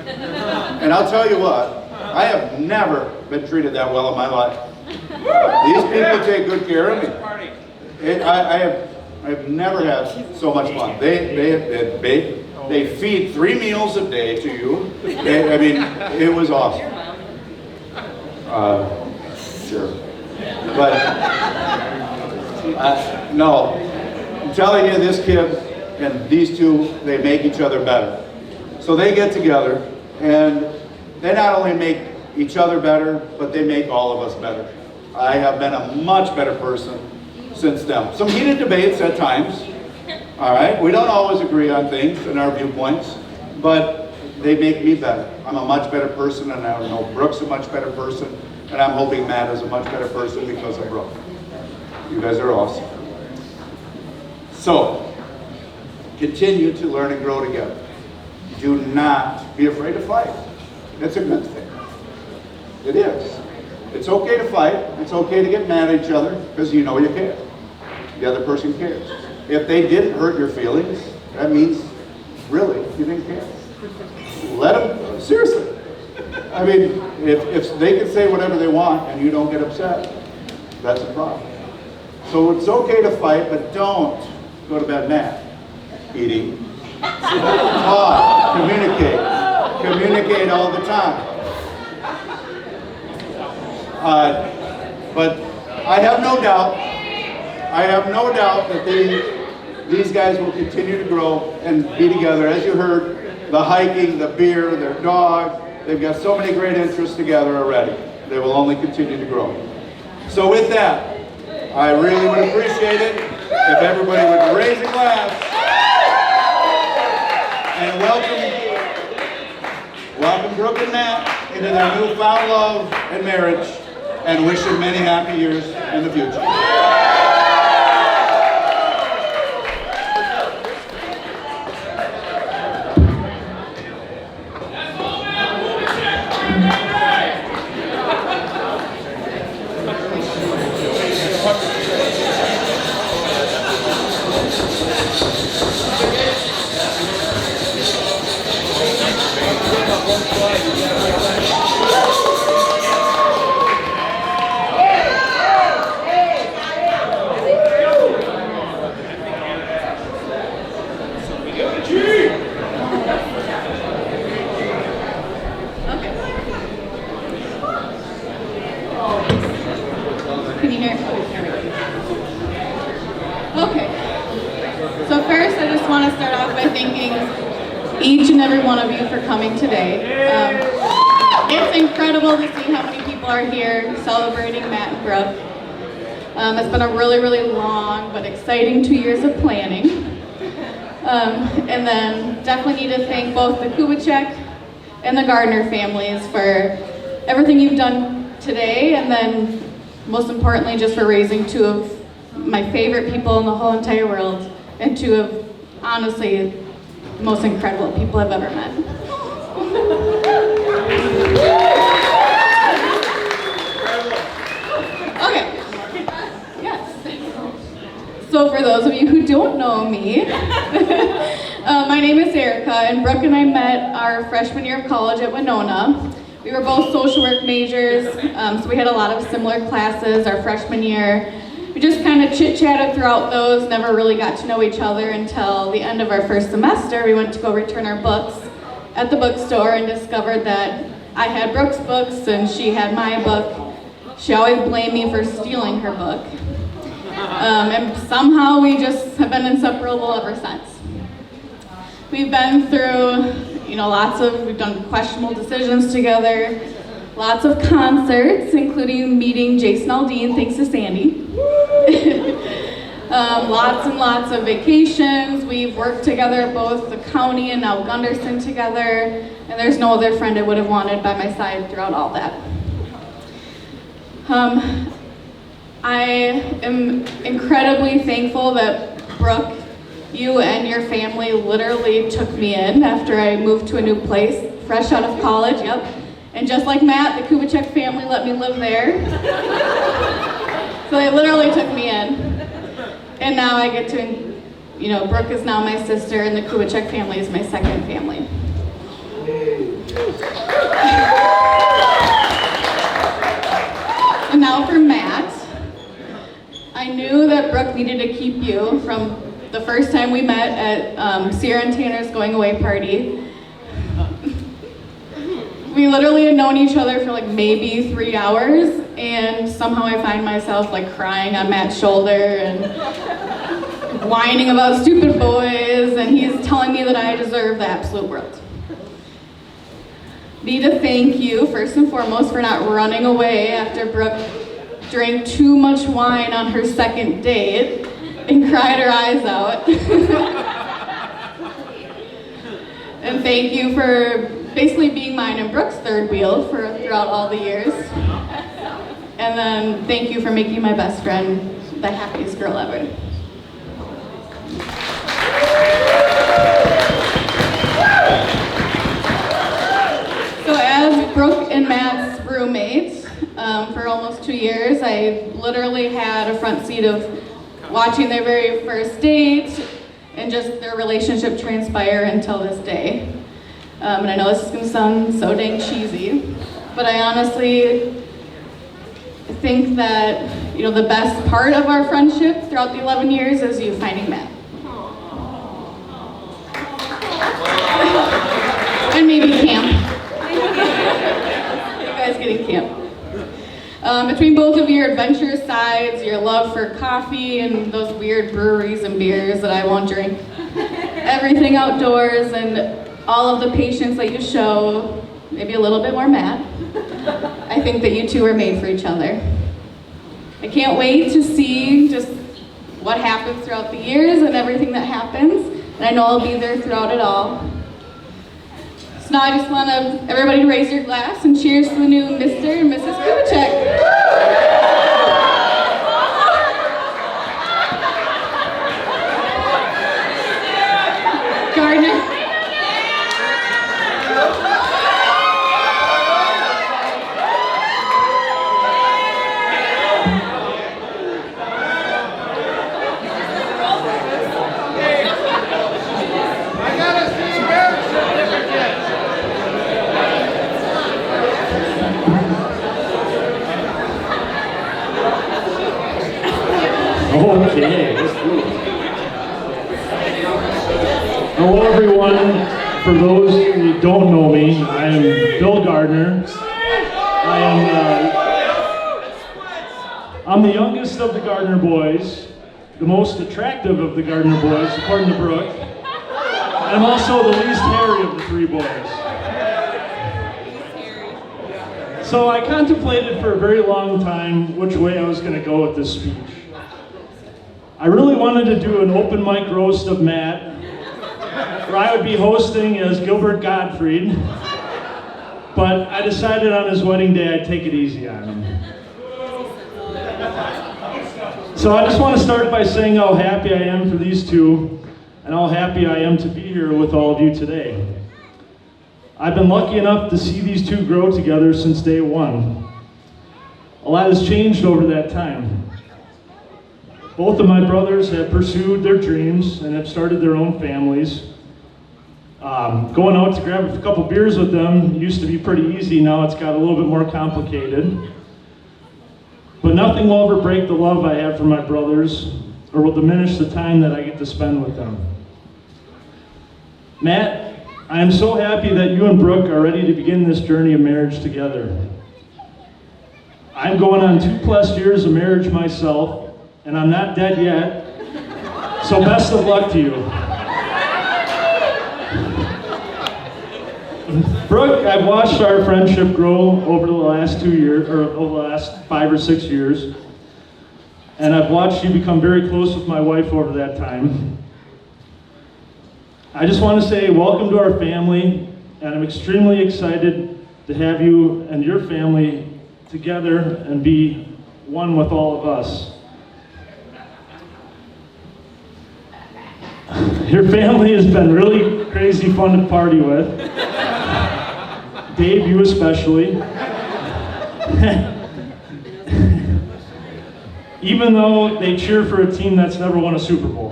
and I'll tell you what, I have never been treated that well in my life. These people take good care of me. I've never had so much fun. They feed 3 meals a day to you. I mean, it was awesome. Sure. But, no, I'm telling you, this kid and these two, they make each other better. So they get together, and they not only make each other better, but they make all of us better. I have been a much better person since then. Some heated debates at times, all right? We don't always agree on things and our viewpoints, but they make me better. I'm a much better person, and I know Brooke's a much better person, and I'm hoping Matt is a much better person because of Brooke. You guys are awesome. So, continue to learn and grow together. do not be afraid to fight. It's a good thing. It is. It's okay to fight. It's okay to get mad at each other because you know you care. The other person cares. If they didn't hurt your feelings, that means really you didn't care. Let them, seriously. I mean, if they can say whatever they want and you don't get upset, that's a problem. So it's okay to fight, but don't go to bed mad. Eating. Talk. Communicate. Communicate all the time. But I have no doubt that these guys will continue to grow and be together. As you heard, the hiking, the beer, their dog, they've got so many great interests together already. They will only continue to grow. So with that, I really would appreciate it if everybody would raise a glass and welcome Brooke and Matt into their newfound love and marriage, and wish them many happy years in the future. Can you hear? Okay. So first, I just want to start off by thanking each and every one of you for coming today. It's incredible to see how many people are here celebrating Matt and Brooke. It's been a really, really long but exciting 2 years of planning. And then definitely need to thank both the Kubitschek and the Gardner families for everything you've done today, and then most importantly just for raising two of my favorite people in the whole entire world, and two of, honestly, the most incredible people I've ever met. Okay. Yes. So for those of you who don't know me, my name is Erica, and Brooke and I met our freshman year of college at Winona. We were both social work majors, so we had a lot of similar classes our freshman year. We just kind of chit-chatted throughout those, never really got to know each other until the end of our first semester. We went to go return our books at the bookstore and discovered that I had Brooke's books and she had my book. She always blamed me for stealing her book. And somehow we just have been inseparable ever since. We've been through, we've done questionable decisions together, lots of concerts, including meeting Jason Aldean, thanks to Sandy. Lots and lots of vacations. We've worked together at both the county and now Gunderson together, and there's no other friend I would have wanted by my side throughout all that. I am incredibly thankful that Brooke, you and your family literally took me in after I moved to a new place, fresh out of college, yep. And just like Matt, the Kubitschek family let me live there. So they literally took me in. And now I get to, Brooke is now my sister, and the Kubitschek family is my second family. And now for Matt. I knew that Brooke needed to keep you from the first time we met at Sierra and Tanner's going away party. We literally had known each other for maybe 3 hours, and somehow I find myself crying on Matt's shoulder and whining about stupid boys, and he's telling me that I deserve the absolute world. Need to thank you first and foremost for not running away after Brooke drank too much wine on her second date and cried her eyes out. And thank you for basically being mine and Brooke's third wheel throughout all the years. And then thank you for making my best friend the happiest girl ever. for almost 2 years. I literally had a front seat of watching their very first date and just their relationship transpire until this day. And I know this is gonna sound so dang cheesy, but I honestly think that, you know, the best part of our friendship throughout the 11 years is you finding Matt. And maybe camp. You guys getting camp. Between both of your adventurous sides, your love for coffee and those weird breweries and beers that I won't drink, everything outdoors and all of the patience that you show, maybe a little bit more Matt, I think that you two are made for each other. I can't wait to see just what happens throughout the years and everything that happens, and I know I'll be there throughout it all. So now I just want everybody to raise your glass and cheers to the new Mr. and Mrs. Kubicek. Gardner. Okay, let's do it. Hello everyone, for those who don't know me, I am Bill Gardner. I'm the youngest of the Gardner boys, the most attractive of the Gardner boys, according to Brooke. And I'm also the least hairy of the three boys. So I contemplated for a very long time which way I was going to go with this speech. I really wanted to do an open mic roast of Matt, where I would be hosting as Gilbert Gottfried, but I decided on his wedding day I'd take it easy on him. So I just want to start by saying how happy I am for these two, and how happy I am to be here with all of you today. I've been lucky enough to see these two grow together since day one. A lot has changed over that time. Both of my brothers have pursued their dreams and have started their own families. Going out to grab a couple beers with them used to be pretty easy. Now it's got a little bit more complicated. But nothing will ever break the love I have for my brothers or will diminish the time that I get to spend with them. Matt, I am so happy that you and Brooke are ready to begin this journey of marriage together. I'm going on 2+ years of marriage myself, and I'm not dead yet, so best of luck to you. Brooke, I've watched our friendship grow over the last 2 years, or over the last 5 or 6 years, and I've watched you become very close with my wife over that time. I just want to say welcome to our family, and I'm extremely excited to have you and your family together and be one with all of us. Your family has been really crazy fun to party with. Dave, you especially. Even though they cheer for a team that's never won a Super Bowl.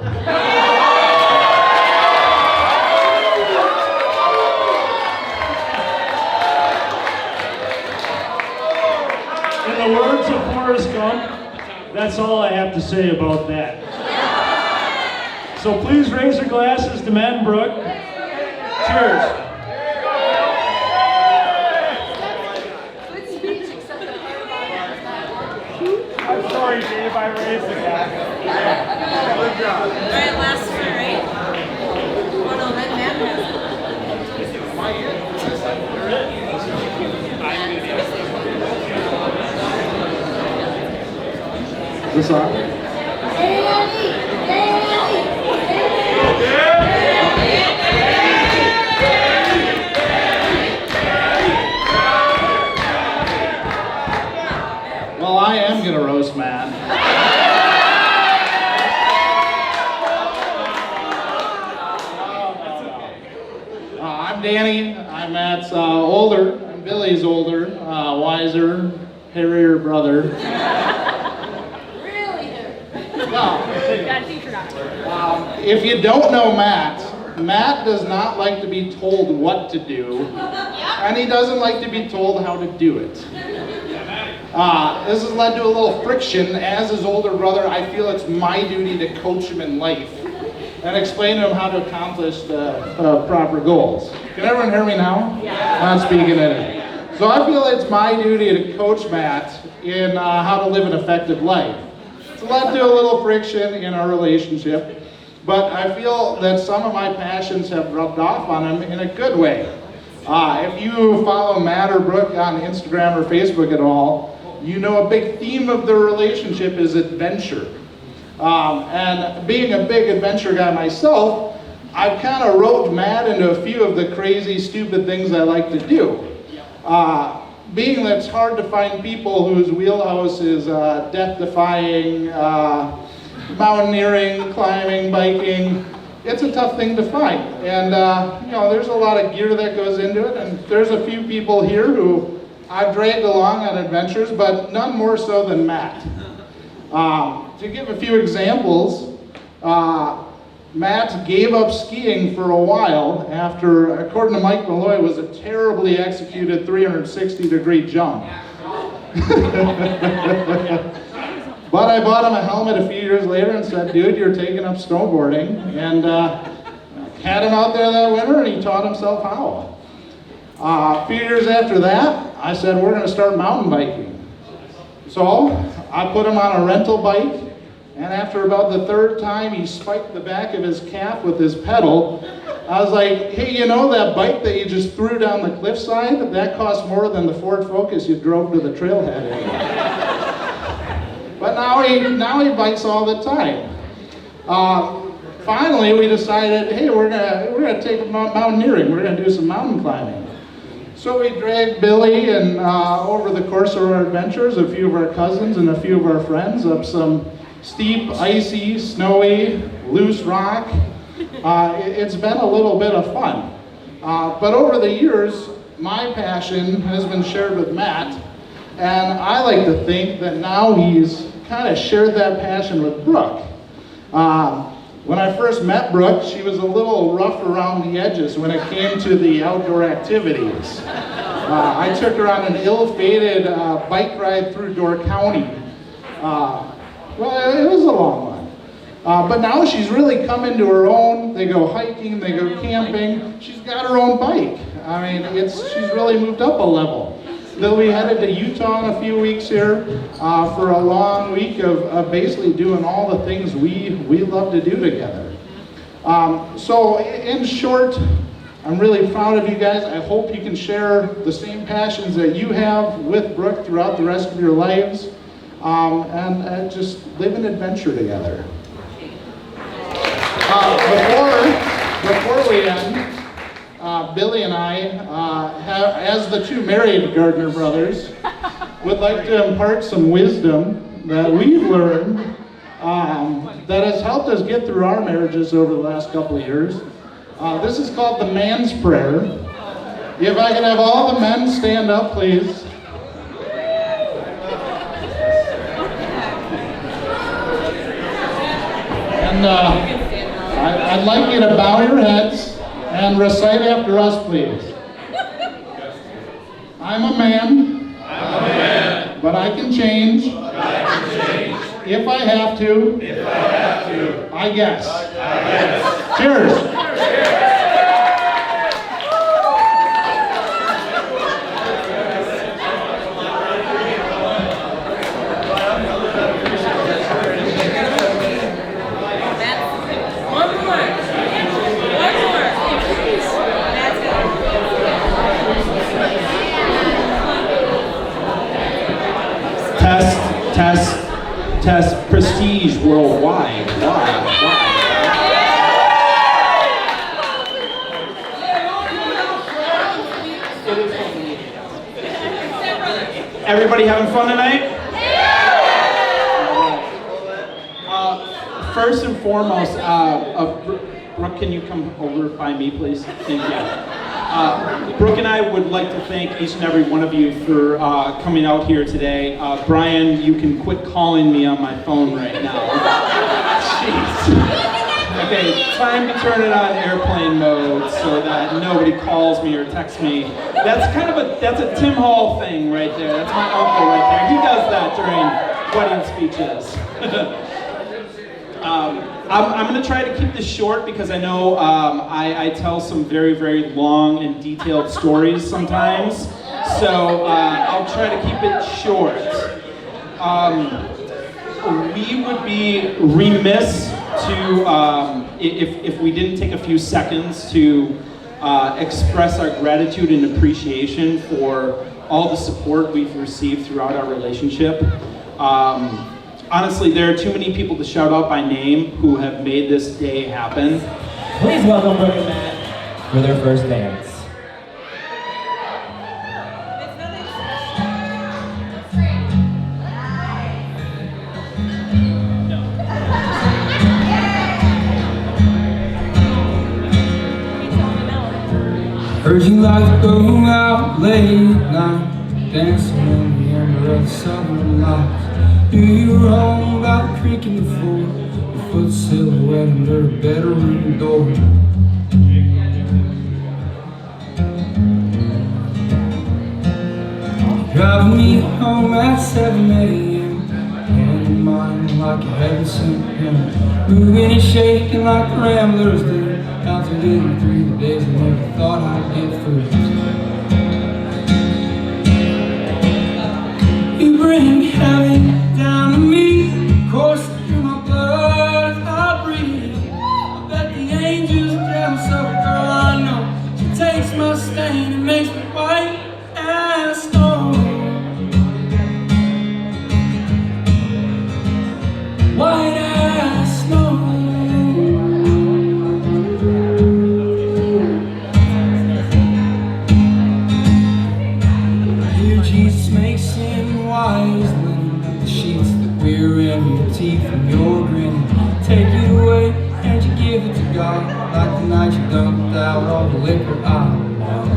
In the words of Forrest Gump, that's all I have to say about that. So please raise your glasses to Matt and Brooke. Cheers. I'm sorry, Dave, I raised the glass. Good job. All right, last one, right? Oh no, then Matt has Is this on? Well, I am gonna roast Matt. I'm Danny. I'm Matt's older. And Billy's older, wiser, hairier brother. Really hairy. Well, Got a t-shirt on. if you don't know Matt, Matt does not like to be told what to do, and he doesn't like to be told how to do it. This has led to a little friction. As his older brother, I feel it's my duty to coach him in life and explain to him how to accomplish the proper goals. Can everyone hear me now? Yeah. I'm speaking in it. So I feel it's my duty to coach Matt in how to live an effective life. It's led to a little friction in our relationship, but I feel that some of my passions have rubbed off on him in a good way. If you follow Matt or Brooke on Instagram or Facebook at all, you know a big theme of their relationship is adventure. And being a big adventure guy myself, I've kind of roped Matt into a few of the crazy, stupid things I like to do. Being that it's hard to find people whose wheelhouse is death-defying, mountaineering, climbing, biking, it's a tough thing to find. And you know, there's a lot of gear that goes into it, and there's a few people here who I've dragged along on adventures, but none more so than Matt. To give a few examples, Matt gave up skiing for a while after, according to Mike Malloy, was a terribly executed 360-degree jump. But I bought him a helmet a few years later and said, dude, you're taking up snowboarding. And had him out there that winter, and he taught himself how. A few years after that, I said, we're going to start mountain biking. So I put him on a rental bike, and after about the third time he spiked the back of his calf with his pedal, I was like, hey, you know that bike that you just threw down the cliffside? That cost more than the Ford Focus you drove to the trailhead in. But now he bikes all the time. Finally, we decided, hey, we're gonna take mountaineering. We're gonna do some mountain climbing. So we dragged Billy and over the course of our adventures, a few of our cousins and a few of our friends up some steep, icy, snowy, loose rock. It's been a little bit of fun. But over the years, my passion has been shared with Matt, and I like to think that now he's kind of shared that passion with Brooke. When I first met Brooke, she was a little rough around the edges when it came to the outdoor activities. I took her on an ill-fated bike ride through Door County. Well, it was a long one. But now she's really come into her own. They go hiking, they go camping. She's got her own bike. I mean, she's really moved up a level. They'll be headed to Utah in a few weeks here for a long week of basically doing all the things we love to do together. So in short, I'm really proud of you guys. I hope you can share the same passions that you have with Brooke throughout the rest of your lives, and just live an adventure together. Before we end, Billy and I, as the two married Gardner brothers, would like to impart some wisdom that we've learned that has helped us get through our marriages over the last couple of years. This is called the man's prayer. If I can have all the men stand up, please. And I'd like you to bow your heads and recite after us, please. I'm a man, but I can change. If I have to, I guess. Cheers. Test prestige worldwide. Everybody having fun tonight? First and foremost, Brooke, can you come over by me, please? Thank you. Brooke and I would like to thank each and every one of you for coming out here today. Brian, you can quit calling me on my phone right now. Jeez. Okay, time to turn it on airplane mode so that nobody calls me or texts me. That's a Tim Hall thing right there. That's my uncle right there. He does that during wedding speeches. I'm going to try to keep this short because I know I tell some very, very long and detailed stories sometimes. So I'll try to keep it short. We would be remiss to, if we didn't take a few seconds to express our gratitude and appreciation for all the support we've received throughout our relationship. Honestly, there are too many people to shout out by name who have made this day happen. Please welcome Brooke and Matt for their first dance. Heard you like to go out late at night, dancing in the amber of the southern lights. Knew you were home about the creek in the floor, your foot silhouette under the bedroom door. Driving me home at 7 a.m. hand in mine like you hadn't seen him. Moving and shaking like the ramblers do, out to living through the days I never thought I'd get through. You bring heaven down to me, coursing through my blood as I breathe. I bet the angels are jealous of a girl I know. She takes my stain and makes me white as snow. White as snow. You, Jesus, makes sin wise. The sheets that we're in, your teeth and your grin. Take it away and you give it to God, like the night you dumped out all the liquor I bought.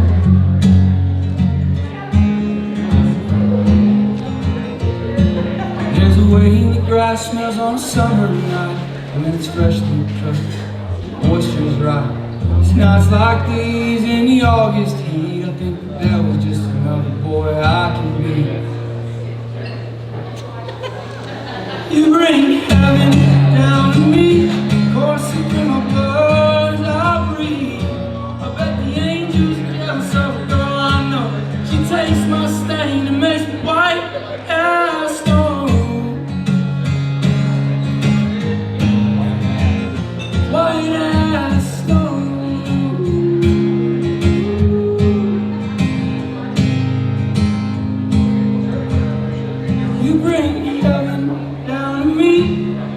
There's a way the grass smells on a summer night, when it's freshly cut, moisture's right. It's nights like these in the August heat, I think the devil's just another boy I can be. You bring heaven down to me, coursing through my blood as I breathe. I bet the angels are jealous of a girl I know. She takes my stain and makes me white as snow. White as snow. You bring heaven down to me,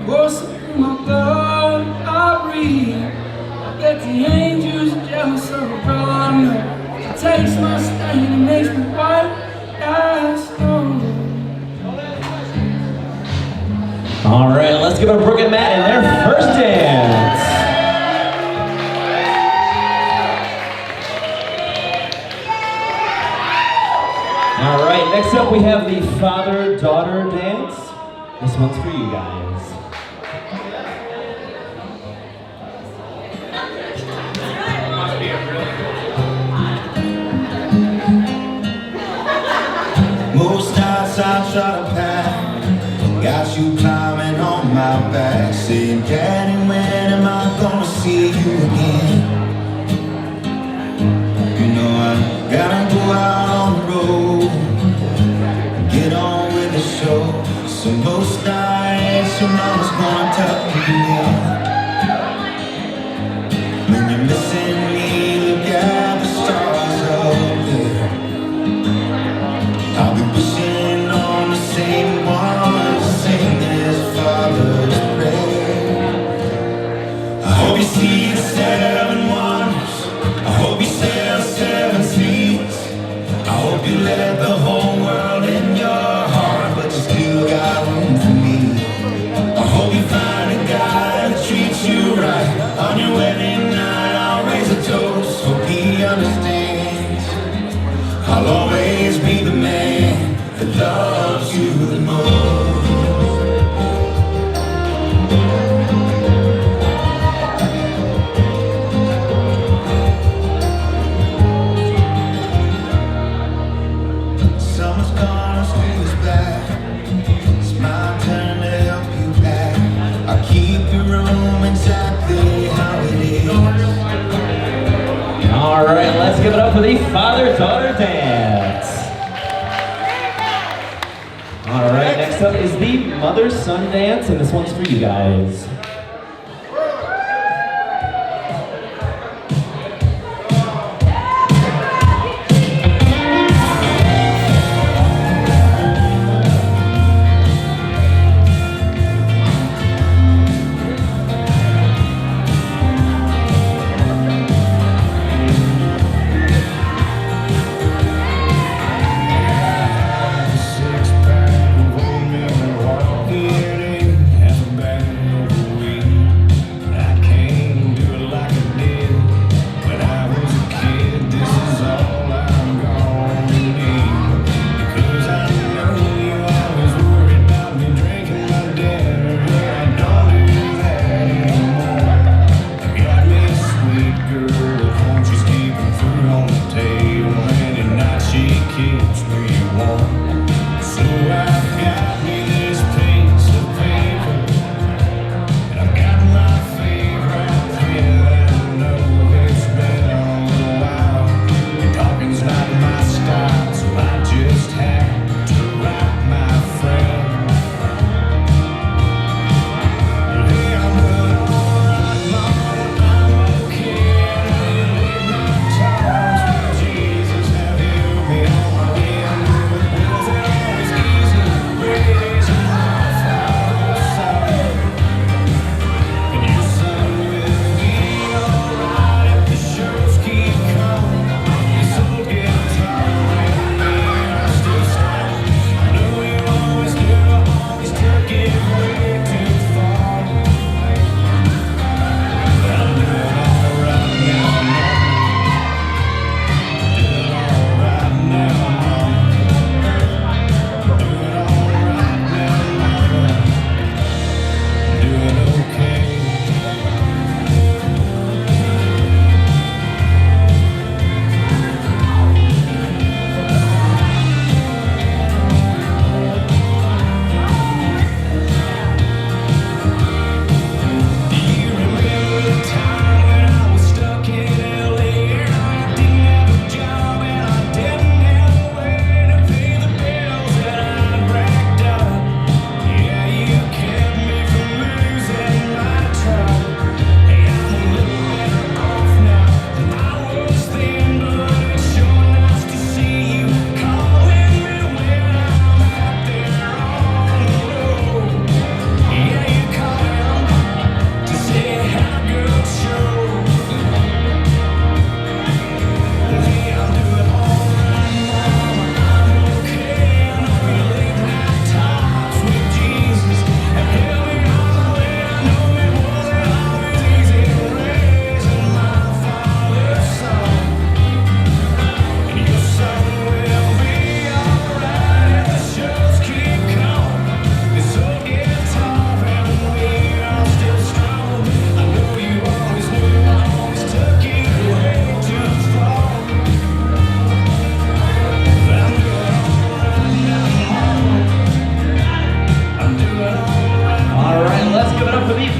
coursing through my blood I breathe. I bet the angels are jealous of a girl I know. She takes my stain and makes me white as snow. All right, let's give up Brooke and Matt in their first dance. All right, next up we have the father-daughter dance. This one's for you guys. Most nights I try to pack, got you climbing on my back, saying, Daddy, when am I gonna see you again? You know I gotta go out on the road, get on with the show. So most nights your mama's gonna tuck me in. When you're missing me, look at the stars up there. I'll be wishing on the same ones, sing this Father's prayer. I hope you see the 7 wonders, I hope you sail 7 seas. I hope you let the whole world in your heart, but you still got room for me. I hope you find a guy Mama's gone, school is back. It's my turn to help you pack. I keep your room exactly how it is. All right, let's give it up for the father-daughter dance. All right, next up is the mother-son dance, and this one's for you guys.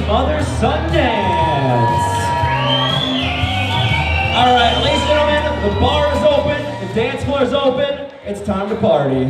Mother-son dance. All right, ladies and gentlemen, the bar is open, the dance floor is open. It's time to party.